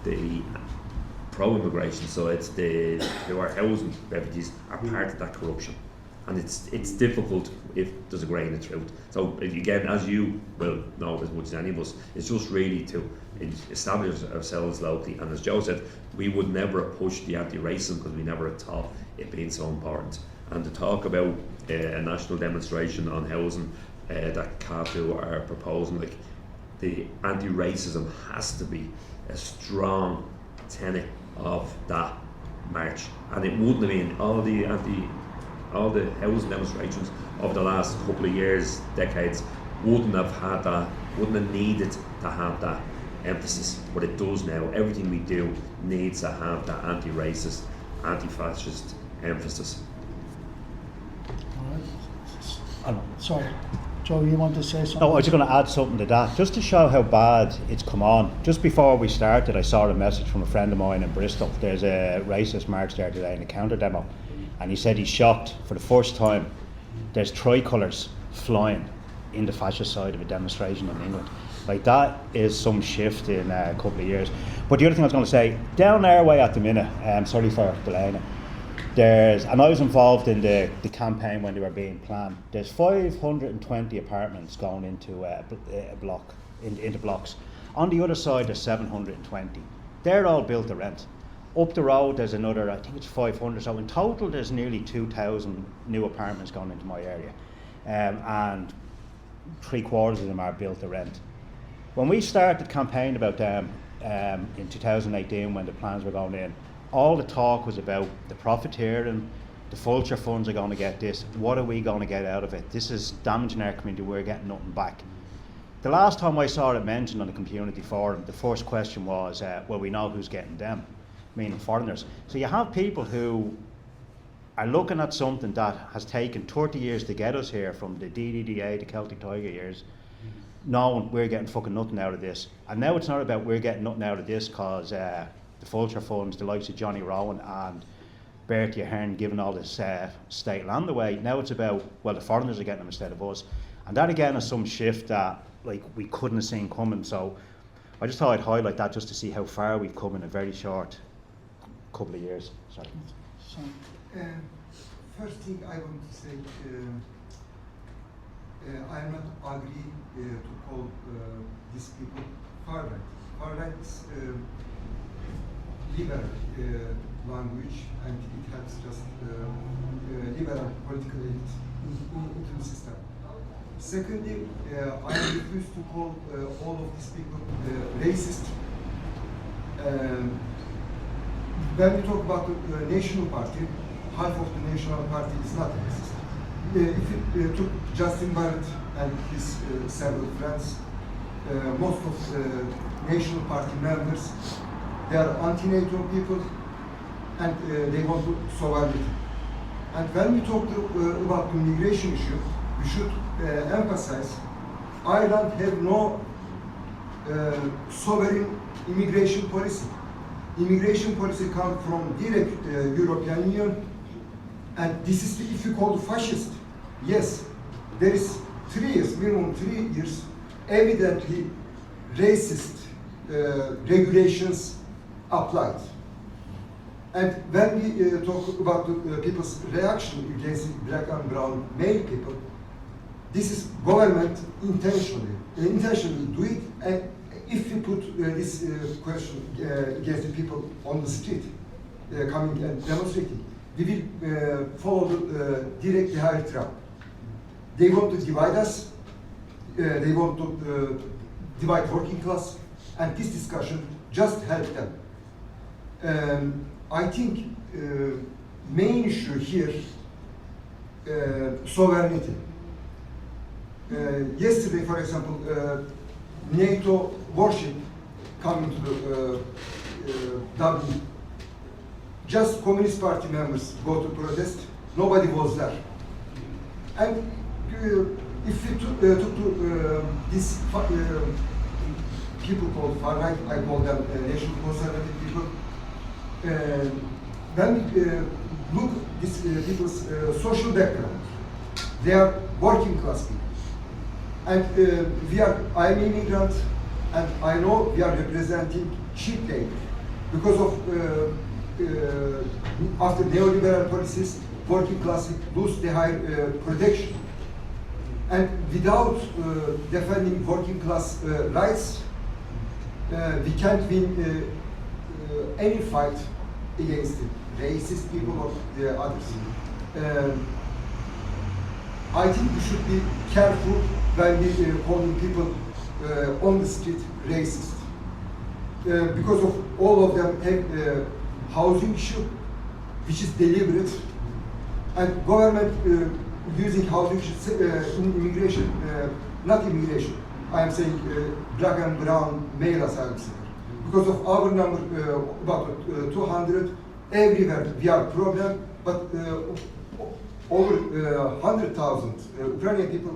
the pro-immigration side, who are housing refugees, are part of that corruption. And it's difficult if there's a grain of truth. So again, as you will know as much as any of us, it's just really to establish ourselves locally. And as Joe said, we would never have pushed the anti-racism because we never had thought it being so important. And to talk about a national demonstration on housing that CATU are proposing, like, the anti-racism has to be a strong tenet of that march. And it wouldn't have been all the housing demonstrations of the last couple of years, decades, wouldn't have needed to have that emphasis, but it does now. Everything we do needs to have that anti-racist, anti-fascist emphasis. All right. Sorry, Joe, you want to say something? No, I was just going to add something to that, just to show how bad it's come on. Just before we started, I saw a message from a friend of mine in Bristol. There's a racist march there today in a counter demo, and he said he's shocked for the first time there's tricolours flying in the fascist side of a demonstration in England. Like, that is some shift in a couple of years. But the other thing I was going to say, down our way at the minute, sorry for delaying it, and I was involved in the campaign when they were being planned. There's 520 apartments going into into blocks. On the other side, there's 720. They're all built to rent. Up the road, there's another, I think it's 500. So in total, there's nearly 2,000 new apartments going into my area, and 3/4 of them are built to rent. When we started campaigning about them in 2018, when the plans were going in, all the talk was about the profiteering, the vulture funds are going to get this, what are we going to get out of it? This is damaging our community, we're getting nothing back. The last time I saw it mentioned on the community forum, the first question was, well, we know who's getting them, meaning foreigners. So you have people who are looking at something that has taken 30 years to get us here, from the DDDA, the Celtic Tiger years, knowing we're getting fucking nothing out of this. And now it's not about we're getting nothing out of this because the vulture funds, the likes of Johnny Rowan and Bertie Ahern giving all this state land away. Now it's about, well, the foreigners are getting them instead of us. And that again is some shift that, like, we couldn't have seen coming. So I just thought I'd highlight that just to see how far we've come in a very short couple of years. Sorry. First thing I want to say, I am not agree to call these people far right. Far right is liberal language, and it has just liberal political elite into the system. Secondly, I refuse to call all of these people racist. When we talk about the National Party, half of the National Party is not racist. If you took Justin Barrett and his several friends, most of the National Party members, they are anti-NATO people, and they want to sovereignty. And when we talk about the migration issue, we should emphasize Ireland have no sovereign immigration policy. immigration policy comes from direct European Union, and this is the, if you call it fascist, yes, there is 3 years, minimum 3 years, evidently racist regulations applied. And when we talk about people's reaction against black and brown male people, this is government intentionally do it. And if we put this question against the people on the street, coming and demonstrating, we will follow the direct Dhearg trap. They want to divide us. They want to divide working class, and this discussion just helped them. I think main issue here, sovereignty. Yesterday, for example, NATO warship coming to the Dublin. Just Communist Party members go to protest. Nobody was there. And if we took to this people called far right, I call them national conservative people. When we look at these people's social background, they are working class people. And I'm an immigrant, and I know we are representing cheap labor. Because of after neoliberal policies, working class lose the high protection. And without defending working class rights, we can't win any fight against the racist people or the others. I think we should be careful when we calling people on the street racist. Because of all of them have housing issue, which is deliberate, and government using housing in immigration, not immigration, I am saying black and brown male asylum seeker. Because of our number, about 200, everywhere we are problem, but over 100,000 Ukrainian people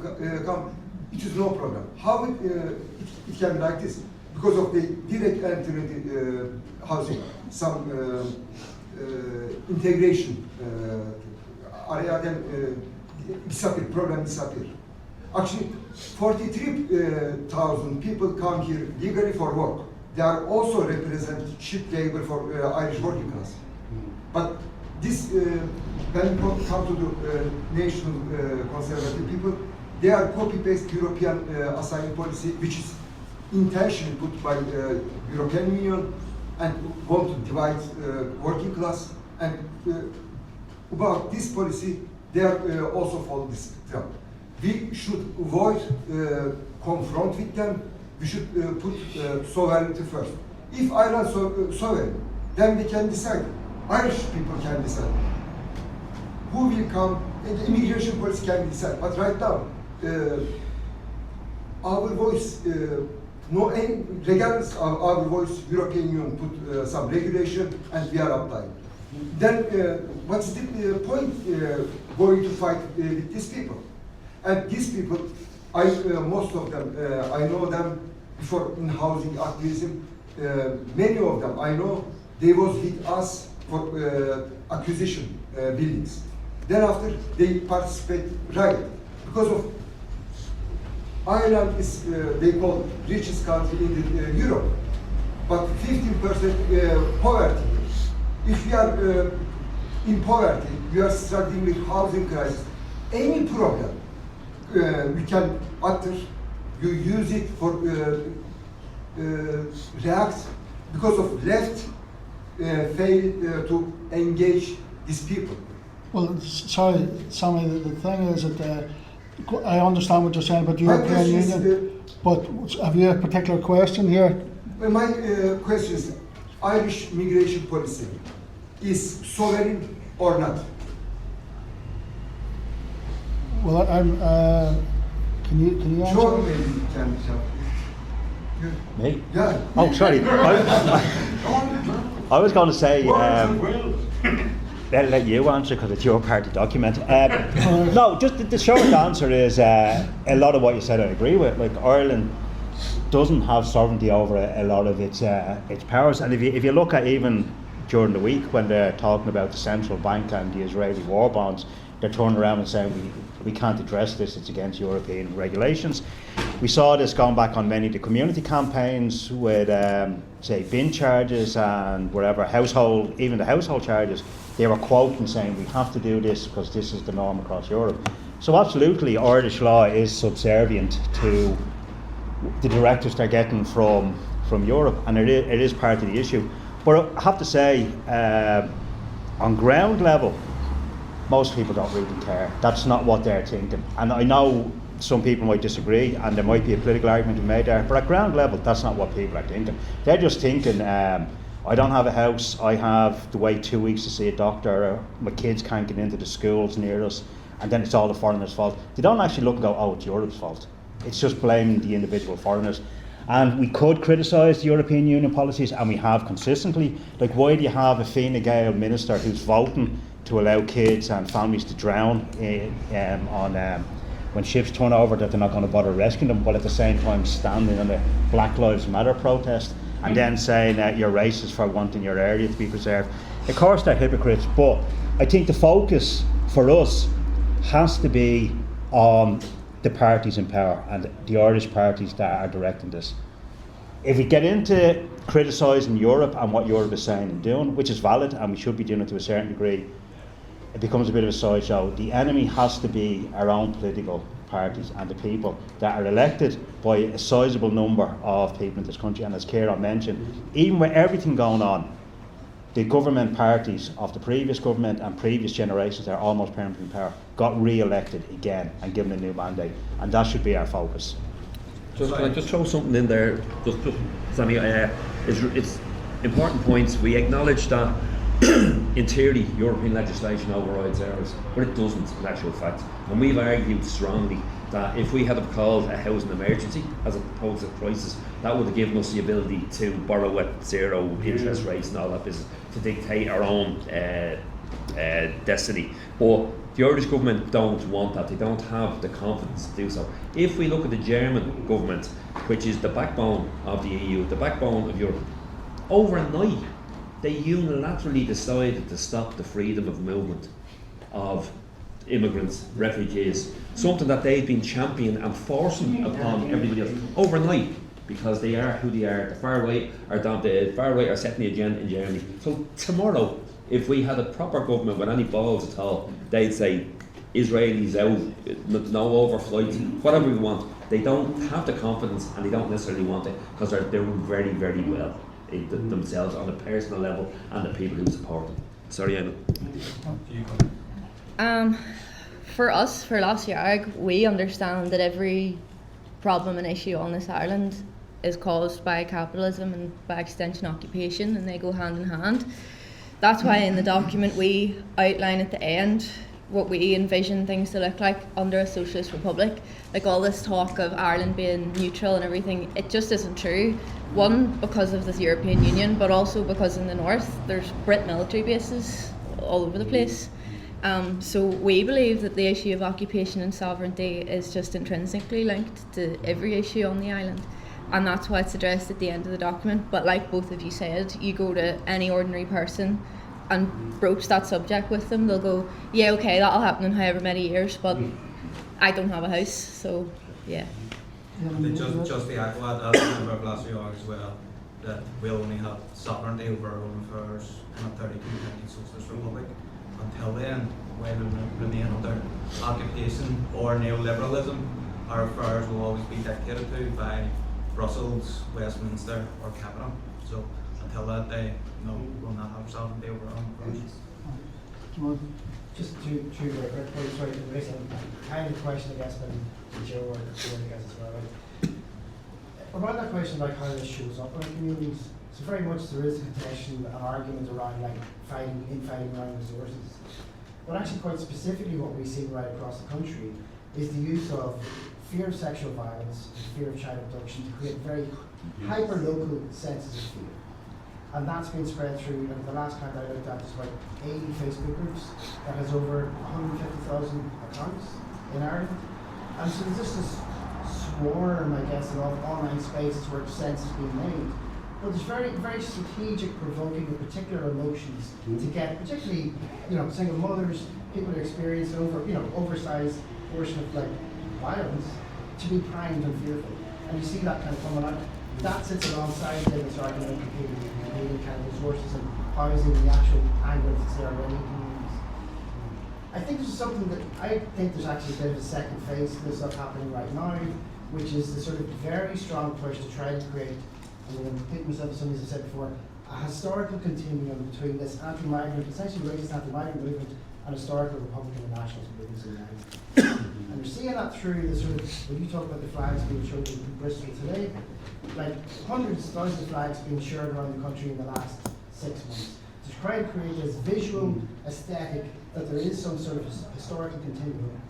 come, it is no problem. How it can be like this? Because of the direct entry into housing, some integration area, then disappear, problem disappear. Actually, 43,000 people come here legally for work. They are also represent cheap labor for Irish working class. But this, when we come to the national conservative people, they are copy-paste European asylum policy, which is intentionally put by the European Union and want to divide working class. And about this policy, they are also follow this trap. We should avoid confront with them. We should put sovereignty first. If Ireland sovereign, then we can decide. Irish people can decide who will come, and the immigration policy can decide. But right now, our voice, regardless of our voice, European Union put some regulation and we are applying. Then what's the point going to fight with these people? And these people, most of them, I know them before in housing activism. Many of them, I know, they was with us for acquisition buildings. Then after, they participate riot. Because of Ireland is, they call richest country in Europe, but 15% poverty. If we are in poverty, we are struggling with housing crisis, any problem, we can utter, you use it for react, because of left fail to engage these people. Well, sorry, Sammy, the thing is that I understand what you're saying about the European Union, but have you a particular question here? My question is, Irish migration policy is sovereign or not? Well, can you answer? John maybe can help. Me? Yeah. Oh, sorry. I was going to say, I'll let you answer because it's your party document. No, just the short answer is a lot of what you said I agree with. Like Ireland doesn't have sovereignty over a lot of its powers. And if you look at even during the week when they're talking about the central bank and the Israeli war bonds, they're turning around and saying we can't address this, it's against European regulations. We saw this going back on many of the community campaigns with, say, bin charges and whatever, even the household charges. They were quoting saying we have to do this because this is the norm across Europe. So absolutely, Irish law is subservient to the directives they're getting from Europe, and it is part of the issue. But I have to say, on ground level, most people don't really care. That's not what they're thinking. And I know some people might disagree, and there might be a political argument to be made there, but at ground level, that's not what people are thinking. They're just thinking, I don't have a house, I have to wait 2 weeks to see a doctor, my kids can't get into the schools near us, and then it's all the foreigners' fault. They don't actually look and go, oh, it's Europe's fault. It's just blaming the individual foreigners. And we could criticise the European Union policies, and we have consistently. Like, why do you have a Fine Gael minister who's voting to allow kids and families to drown when ships turn over, that they're not going to bother rescuing them, while at the same time standing on the Black Lives Matter protest and then saying that you're racist for wanting your area to be preserved? Of course they're hypocrites, but I think the focus for us has to be on the parties in power and the Irish parties that are directing this. If we get into criticising Europe and what Europe is saying and doing, which is valid and we should be doing it to a certain degree, it becomes a bit of a sideshow. The enemy has to be our own political parties and the people that are elected by a sizable number of people in this country. And as Cieran mentioned, even with everything going on, the government parties of the previous government and previous generations that are almost permanently in power got re-elected again and given a new mandate, and that should be our focus. Can I just throw something in there? Just Sammy, it's important points. We acknowledge that in theory European legislation overrides ours, but it doesn't in actual fact. And we've argued strongly that if we had have called a housing emergency as opposed to a crisis, that would have given us the ability to borrow at zero interest rates and all that business to dictate our own destiny. But the Irish government don't want that. They don't have the confidence to do so. If we look at the German government, which is the backbone of the EU, the backbone of Europe, overnight they unilaterally decided to stop the freedom of movement of immigrants, refugees, something that they've been championing and forcing upon everybody else overnight, because they are who they are. The far right are setting the agenda in Germany. So tomorrow, if we had a proper government with any balls at all, they'd say Israelis out, no overflights, whatever we want. They don't have the confidence and they don't necessarily want it because they're doing very, very well themselves on a personal level and the people who support them. Sorry, Anna. For us, for Lasair Dhearg, we understand that every problem and issue on this island is caused by capitalism and by extension occupation, and they go hand in hand. That's why in the document we outline at the end what we envision things to look like under a socialist republic. Like all this talk of Ireland being neutral and everything, it just isn't true. One, because of the European Union, but also because in the north there's Brit military bases all over the place. So we believe that the issue of occupation and sovereignty is just intrinsically linked to every issue on the island, and that's why it's addressed at the end of the document. But like both of you said, you go to any ordinary person and broach that subject with them, they'll go, yeah, okay, that'll happen in however many years, but I don't have a house, so yeah. Just the echo as a member of Lasair Dhearg as well, that we'll only have sovereignty over our own affairs in a 32-county Socialist Republic. Until then, we'll remain under occupation or neoliberalism. Our affairs will always be dictated to by Brussels, Westminster or Capital. So until that day, no, we'll not have sovereignty over our own affairs. Just two very quick points, right? There is a kind of question, I guess, from Joe or Cieran, I guess, as well, right? Around that question, like how this shows up in communities, so very much there is a contention, an argument around like fighting around resources. But actually quite specifically what we see right across the country is the use of fear of sexual violence, fear of child abduction to create very hyper-local senses of fear. And that's been spread through, and the last count I looked at is about 80 Facebook groups that has over 150,000 accounts in Ireland. And so there's just this swarm, I guess, of online spaces where sense is being made. But there's very, very strategic provoking of particular emotions to get, particularly, single mothers, people who experience oversized portion of like violence, to be primed and fearful. And you see that kind of coming out. That sits alongside this argument of competing kind of resources and housing the actual anger that's there already in communities. I think this is something that I think there's actually a bit of a second phase to this stuff happening right now, which is the sort of very strong push to try to create, I'm going to repeat myself as somebody has said before, a historical continuum between this anti-migrant, essentially racist anti-migrant movement and historical Republican and nationalist movements in the United States. And you're seeing that through the sort of, when you talk about the flags being shown in Bristol today, like hundreds, thousands of flags being shared around the country in the last 6 months. To try and create this visual aesthetic that there is some sort of historical continuum.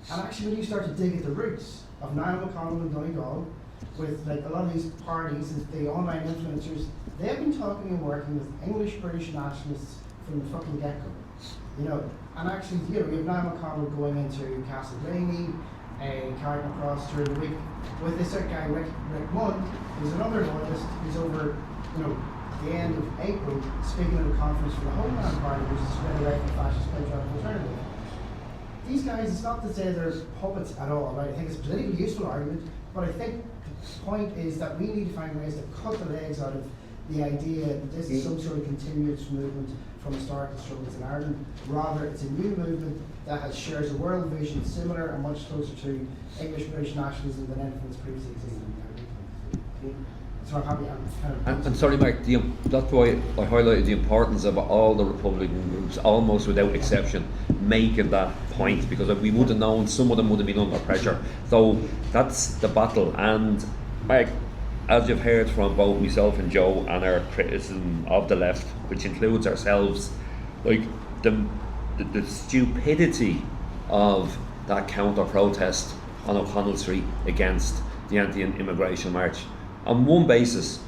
And actually when you start to dig at the roots of Niall McConnell and Donegal, with like a lot of these parties and the online influencers, they've been talking and working with English British nationalists from the fucking get-go. And actually, we have Niall McConnell going into Castleblaney, carrying across during the week with this guy Rick Munn, who's another loyalist, who's over, at the end of April, speaking at a conference for the Homeland Party, which is spread away from fascist patriotic alternative. These guys, it's not to say they're puppets at all, right? I think it's a politically useful argument, but I think the point is that we need to find ways to cut the legs out of the idea that this is some sort of continuous movement from historical struggles in Ireland. Rather, it's a new movement that shares a world vision similar and much closer to English British nationalism than anything that's previously existed in Ireland. So I'm happy. And sorry, Mark, that's why I highlighted the importance of all the Republican groups, almost without exception, making that point, because we would have known some of them would have been under pressure. So that's the battle. And Mark, as you've heard from both myself and Joe, and our criticism of the left, which includes ourselves, like the stupidity of that counter-protest on O'Connell Street against the anti-immigration march. On one basis,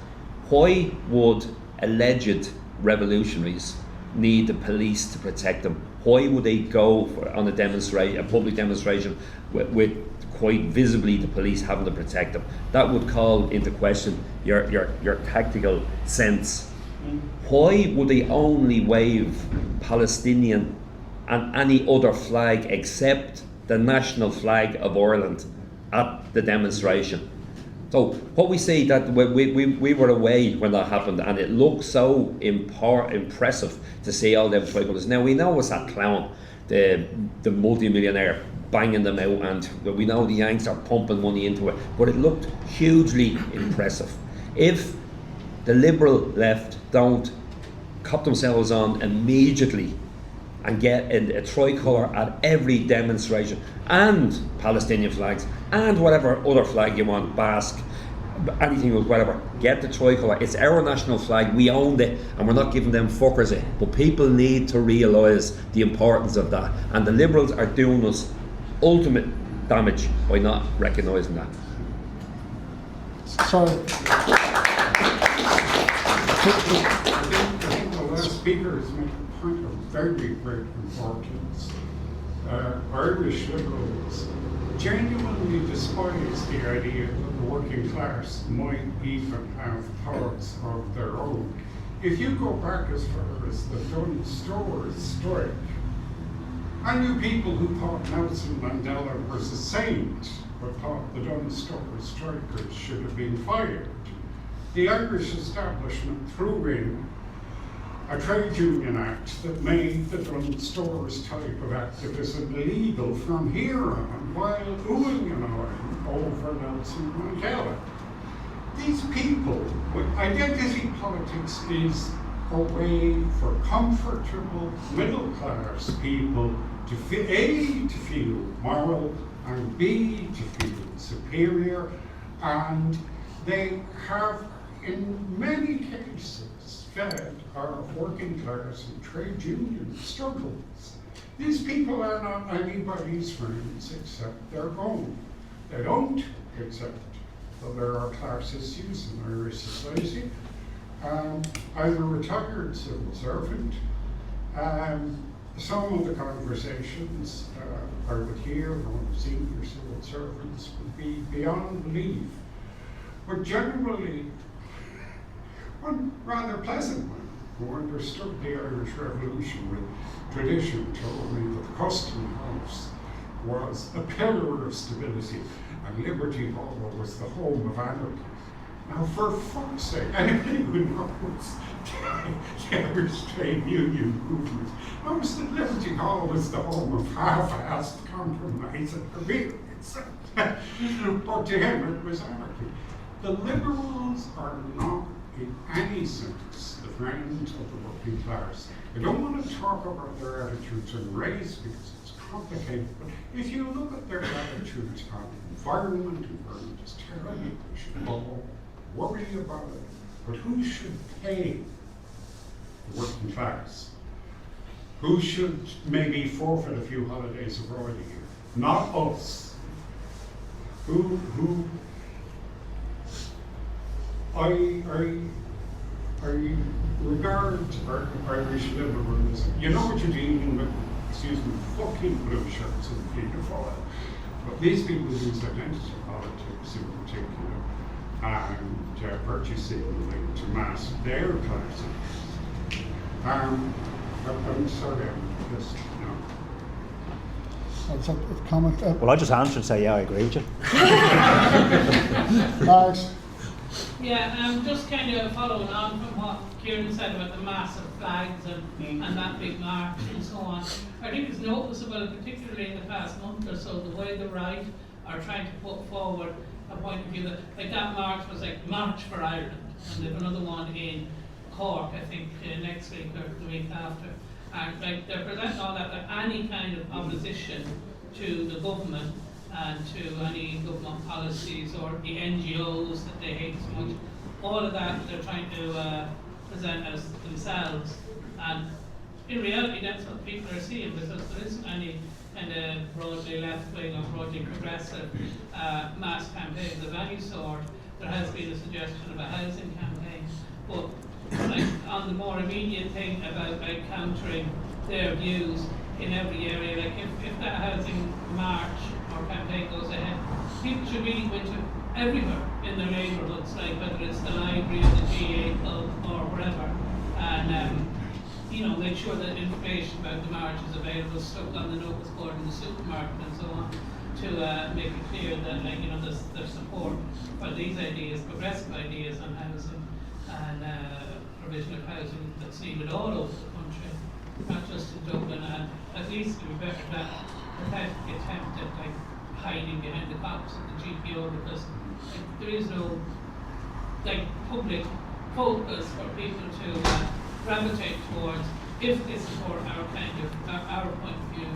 why would alleged revolutionaries need the police to protect them? Why would they go on a public demonstration with quite visibly the police having to protect them? That would call into question your tactical sense. Why would they only wave Palestinian and any other flag except the national flag of Ireland at the demonstration? So what we say, that we were away when that happened, and it looked so impressive to see all them tribalists. Now we know it's that clown, the multi-millionaire, banging them out, and we know the Yanks are pumping money into it, but it looked hugely impressive. If the liberal left don't cop themselves on immediately and get a tricolour at every demonstration, and Palestinian flags, and whatever other flag you want, Basque, anything, whatever, get the tricolour. It's our national flag, we owned it, and we're not giving them fuckers it. But people need to realise the importance of that, and the Liberals are doing us ultimate damage by not recognising that. Sorry. I think the last speaker has made a point of very great importance. Irish Liberals genuinely despise the idea that the working class might even have thoughts of their own. If you go back as far as the Dunn Stores strike, I knew people who thought Nelson Mandela was a saint, but thought the Dunn Stores strikers should have been fired. The Irish establishment threw in a trade union act that made the Dunn Stores type of activism illegal from here on, while oohing and ahhing over Nelson Mandela. These people, identity politics is a way for comfortable middle-class people to feel, A, to feel moral, and B, to feel superior, and they have, in many cases, fed our working class and trade union struggles. These people are not anybody's friends except their own. They don't accept that there are class issues in Irish society. I'm a retired civil servant. some of the conversations I would hear from senior civil servants would be beyond belief, but generally one rather pleasant one who understood the Irish Revolution with tradition told me that the Custom House was a pillar of stability and Liberty Hall was the home of anarchy. Now, for fuck's sake, anybody who knows the Irish trade union movement knows that Liberty Hall was the home of half-assed compromise and convenience. But to him, it was anarchy. The Liberals are not, in any sense, the friends of the working class. I don't want to talk about their attitudes on race because it's complicated, but if you look at their attitudes on environment is terrible. We should all worry about it. But who should pay the working class? Who should maybe forfeit a few holidays abroad a year? Not us. Who I regard Irish liberalism. You know what you're dealing with, excuse me, fucking blue shirts and pedophile. But these people use identity politics in particular and purchasing like, to mask their classes. I'm sorry, I'm just, you know. That's a comment. Well, I just answered and say, yeah, I agree with you. Max. Yeah, just kind of following on from what Cieran said about the massive flags and that big march and so on. I think it's noticeable, particularly in the past month or so, the way the right are trying to put forward a point of view that, like that march was like March for Ireland, and they have another one in Cork, I think, next week or the week after. And like they're presenting all that any kind of opposition to the government and to any government policies or the NGOs that they hate so much, all of that they're trying to present as themselves. And in reality, that's what people are seeing, because there isn't any kind of broadly left-wing or broadly progressive mass campaigns of any sort. There has been a suggestion of a housing campaign, but like on the more immediate thing about like countering their views in every area, like if that housing march or campaign goes ahead, people should really go into everywhere in their neighbourhoods, like whether it's the library or the GA club or wherever, and you know, make sure that information about the march is available, stuck on the notice board in the supermarket and so on, to make it clear that, like, you know, there's support for these ideas, progressive ideas on housing and provision of housing that's needed all over the country, not just in Dublin. And at least it would be better that pathetic attempt at like hiding behind the cops of the GPO, because like, there is no like public focus for people to gravitate towards if this is for our kind of our point of view.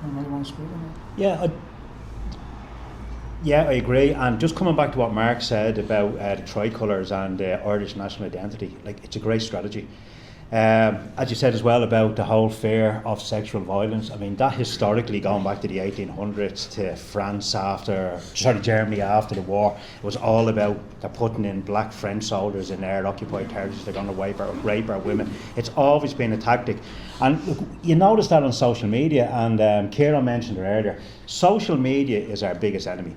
Anybody want to speak on Yeah, I agree. And just coming back to what Mark said about the tricolours and Irish national identity, like it's a great strategy. As you said as well about the whole fear of sexual violence, I mean that historically going back to the 1800s to France Germany after the war, it was all about they're putting in black French soldiers in their occupied territories, they're going to rape our women. It's always been a tactic. And look, you notice that on social media, and Cieran mentioned it earlier, social media is our biggest enemy.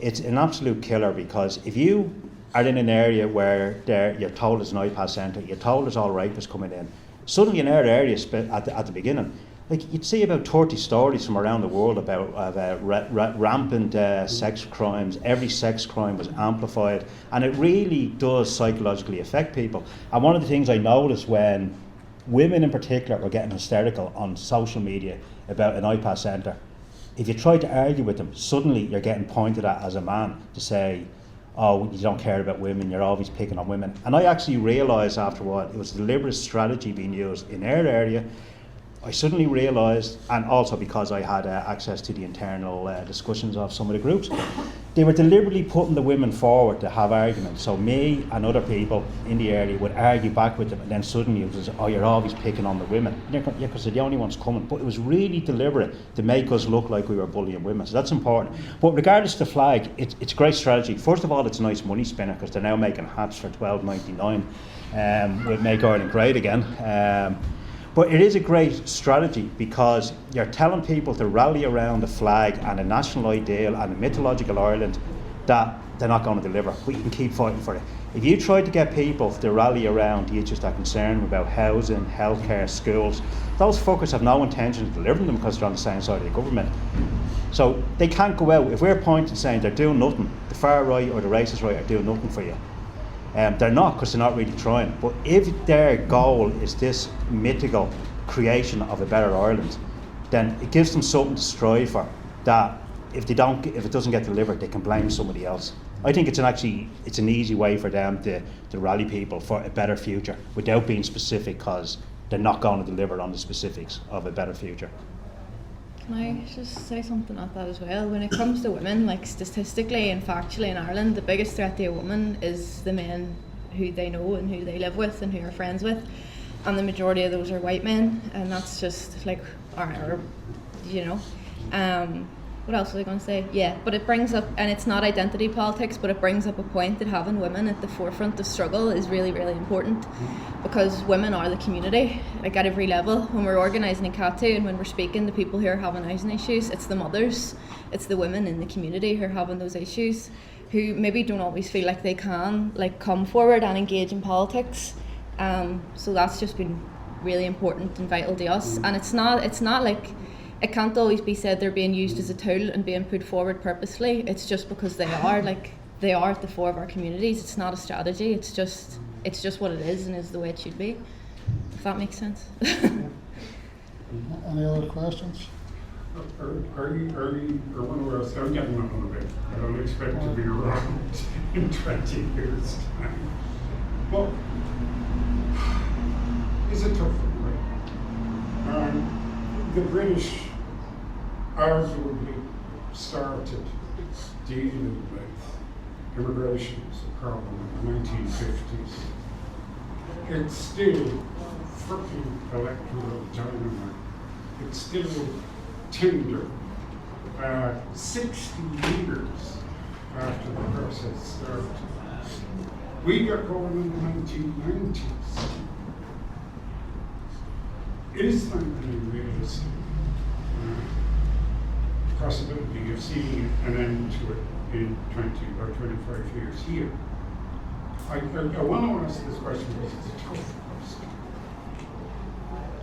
It's an absolute killer, because if you are in an area where you're told there's an iPad centre, you're told there's all rapists coming in, suddenly in our area at the beginning, like you'd see about 30 stories from around the world about rampant sex crimes. Every sex crime was amplified, and it really does psychologically affect people. And one of the things I noticed when women in particular were getting hysterical on social media about an iPad centre, if you try to argue with them, suddenly you're getting pointed at as a man to say, oh, you don't care about women, you're always picking on women. And I actually realised after a while it was a deliberate strategy being used in our area. I suddenly realised, and also because I had access to the internal discussions of some of the groups, they were deliberately putting the women forward to have arguments. So me and other people in the area would argue back with them, and then suddenly it was, oh, you're always picking on the women. Yeah, because they're the only ones coming. But it was really deliberate to make us look like we were bullying women. So that's important. But regardless of the flag, it's a great strategy. First of all, it's a nice money spinner, because they're now making hats for $12.99 with Make Ireland Great Again. But it is a great strategy because you're telling people to rally around a flag and a national ideal and a mythological Ireland that they're not going to deliver, but you can keep fighting for it. If you try to get people to rally around the issues that concern them about housing, healthcare, schools, those fuckers have no intention of delivering them because they're on the same side of the government. So they can't go out. If we're pointing saying they're doing nothing, the far right or the racist right are doing nothing for you. They're not, because they're not really trying. But if their goal is this mythical creation of a better Ireland, then it gives them something to strive for. That if it doesn't get delivered, they can blame somebody else. I think it's an easy way for them to rally people for a better future without being specific, because they're not going to deliver on the specifics of a better future. Can I just say something about that as well? When it comes to women, like statistically and factually in Ireland, the biggest threat to a woman is the men who they know and who they live with and who are friends with, and the majority of those are white men, and that's just like our you know. What else was I going to say? Yeah, but it brings up, and it's not identity politics, but it brings up a point that having women at the forefront of struggle is really, really important, because women are the community, like at every level. When we're organising in CATU and when we're speaking to people who are having housing issues, it's the mothers, it's the women in the community who are having those issues, who maybe don't always feel like they can like come forward and engage in politics. So that's just been really important and vital to us, and it's not like, it can't always be said they're being used as a tool and being put forward purposely. It's just because they are at the fore of our communities. It's not a strategy. It's just what it is, and is the way it should be. If that makes sense. Any other questions? Are you one of us? I'm getting on a bit. I don't expect to be around in 20 years' time. Well, it's a tough one, right? The British arguably started dealing with immigration as a problem in the 1950s. It's still fucking electoral dynamite. It's still tender. 60 years after the process started. We got going in the 1990s. Is there any realistic possibility of seeing an end to it in 20 or 25 years here? I want to ask this question because it's a tough question.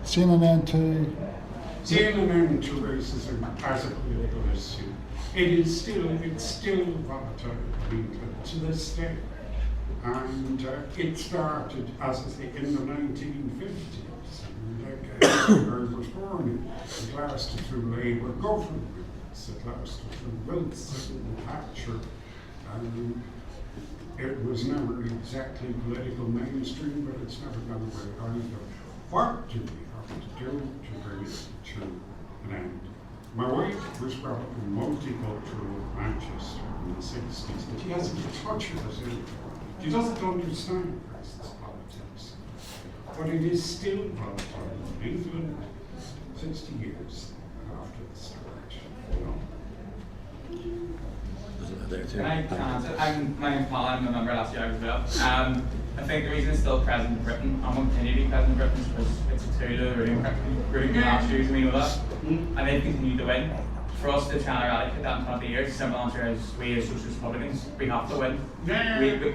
Seeing an end to? Seeing an end to racism as a political issue. It's still volatile to this day. And it started, as I say, in the 1950s. I was born, it lasted through Labour governments, it lasted through Wilson and Thatcher, and it was never exactly political mainstream, but it's never gone away either. What do we have to do to bring it to an end? My wife was brought up in multicultural Manchester in the 60s, and she hasn't a touch of it anymore. She doesn't understand racist politics. But it is still volatile in England 60 years after the start. My name's Paul, I'm a member of Lasair Dhearg as well. I think the reason it's still present in Britain, and will continue to be present in Britain, is because it's a tool of rooting issues, and we know that. And they've continued to win. For us to try and eradicate that in 20 years, the simple answer is we as Socialist Republicans, we have to win.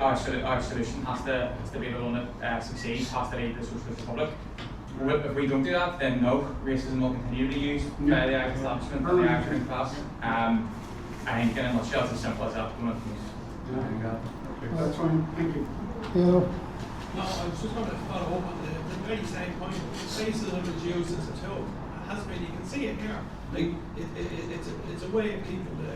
Our solution has to be the one that succeeds, has to lead the Socialist Republic. If we don't do that, then no, racism will continue to be used by the Irish establishment and the Irish ruling class. I think in a nutshell, it's as simple as that. That's fine, thank you. Yeah. No, I was just going to follow up on the very same point. Racism is used as a tool. It has been, you can see it here. Like it's a way of keeping the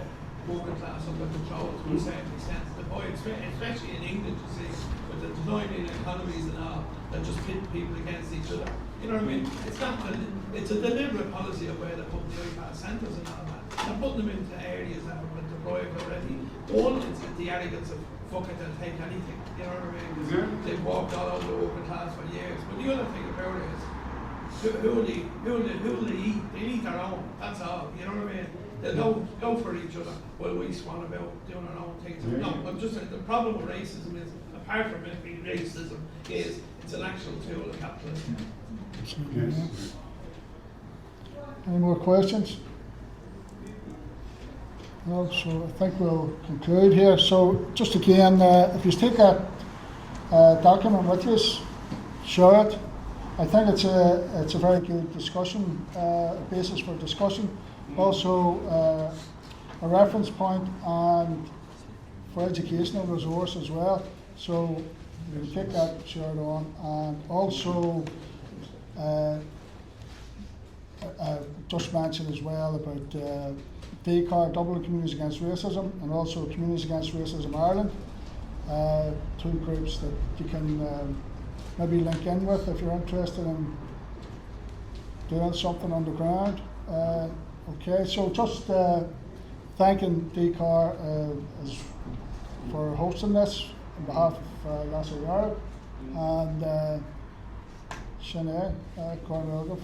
working class under control to a certain extent. The point, especially in England, you see, with the declining economies and all, that just pit people against each other. You know what I mean? It's a deliberate policy of where they're putting the class centres and all that. They're putting them into areas that have been deprived already. One, it's the arrogance of fuck it, they'll take anything. You know what I mean? They've walked all over the working class for years. But the other thing about it is, who will they eat? They eat their own, that's all, you know what I mean? They'll go for each other while we swan about doing our own things. No, I'm just saying the problem with racism is, apart from it being racism, is it's an actual tool of capitalism. Yes. Any more questions? No, so I think we'll conclude here. So just again, if you take a document with you, share it. I think it's a very good discussion, basis for discussion. Also a reference point and for educational resource as well. So you can take that, share it on, and also just mention as well about DCAR, Dublin Communities Against Racism, and also Communities Against Racism Ireland, two groups that you can maybe link in with if you're interested in doing something on the ground. Okay, so just thanking DCAR for hosting this on behalf of Lasair Dhearg and Sinead Cornwell.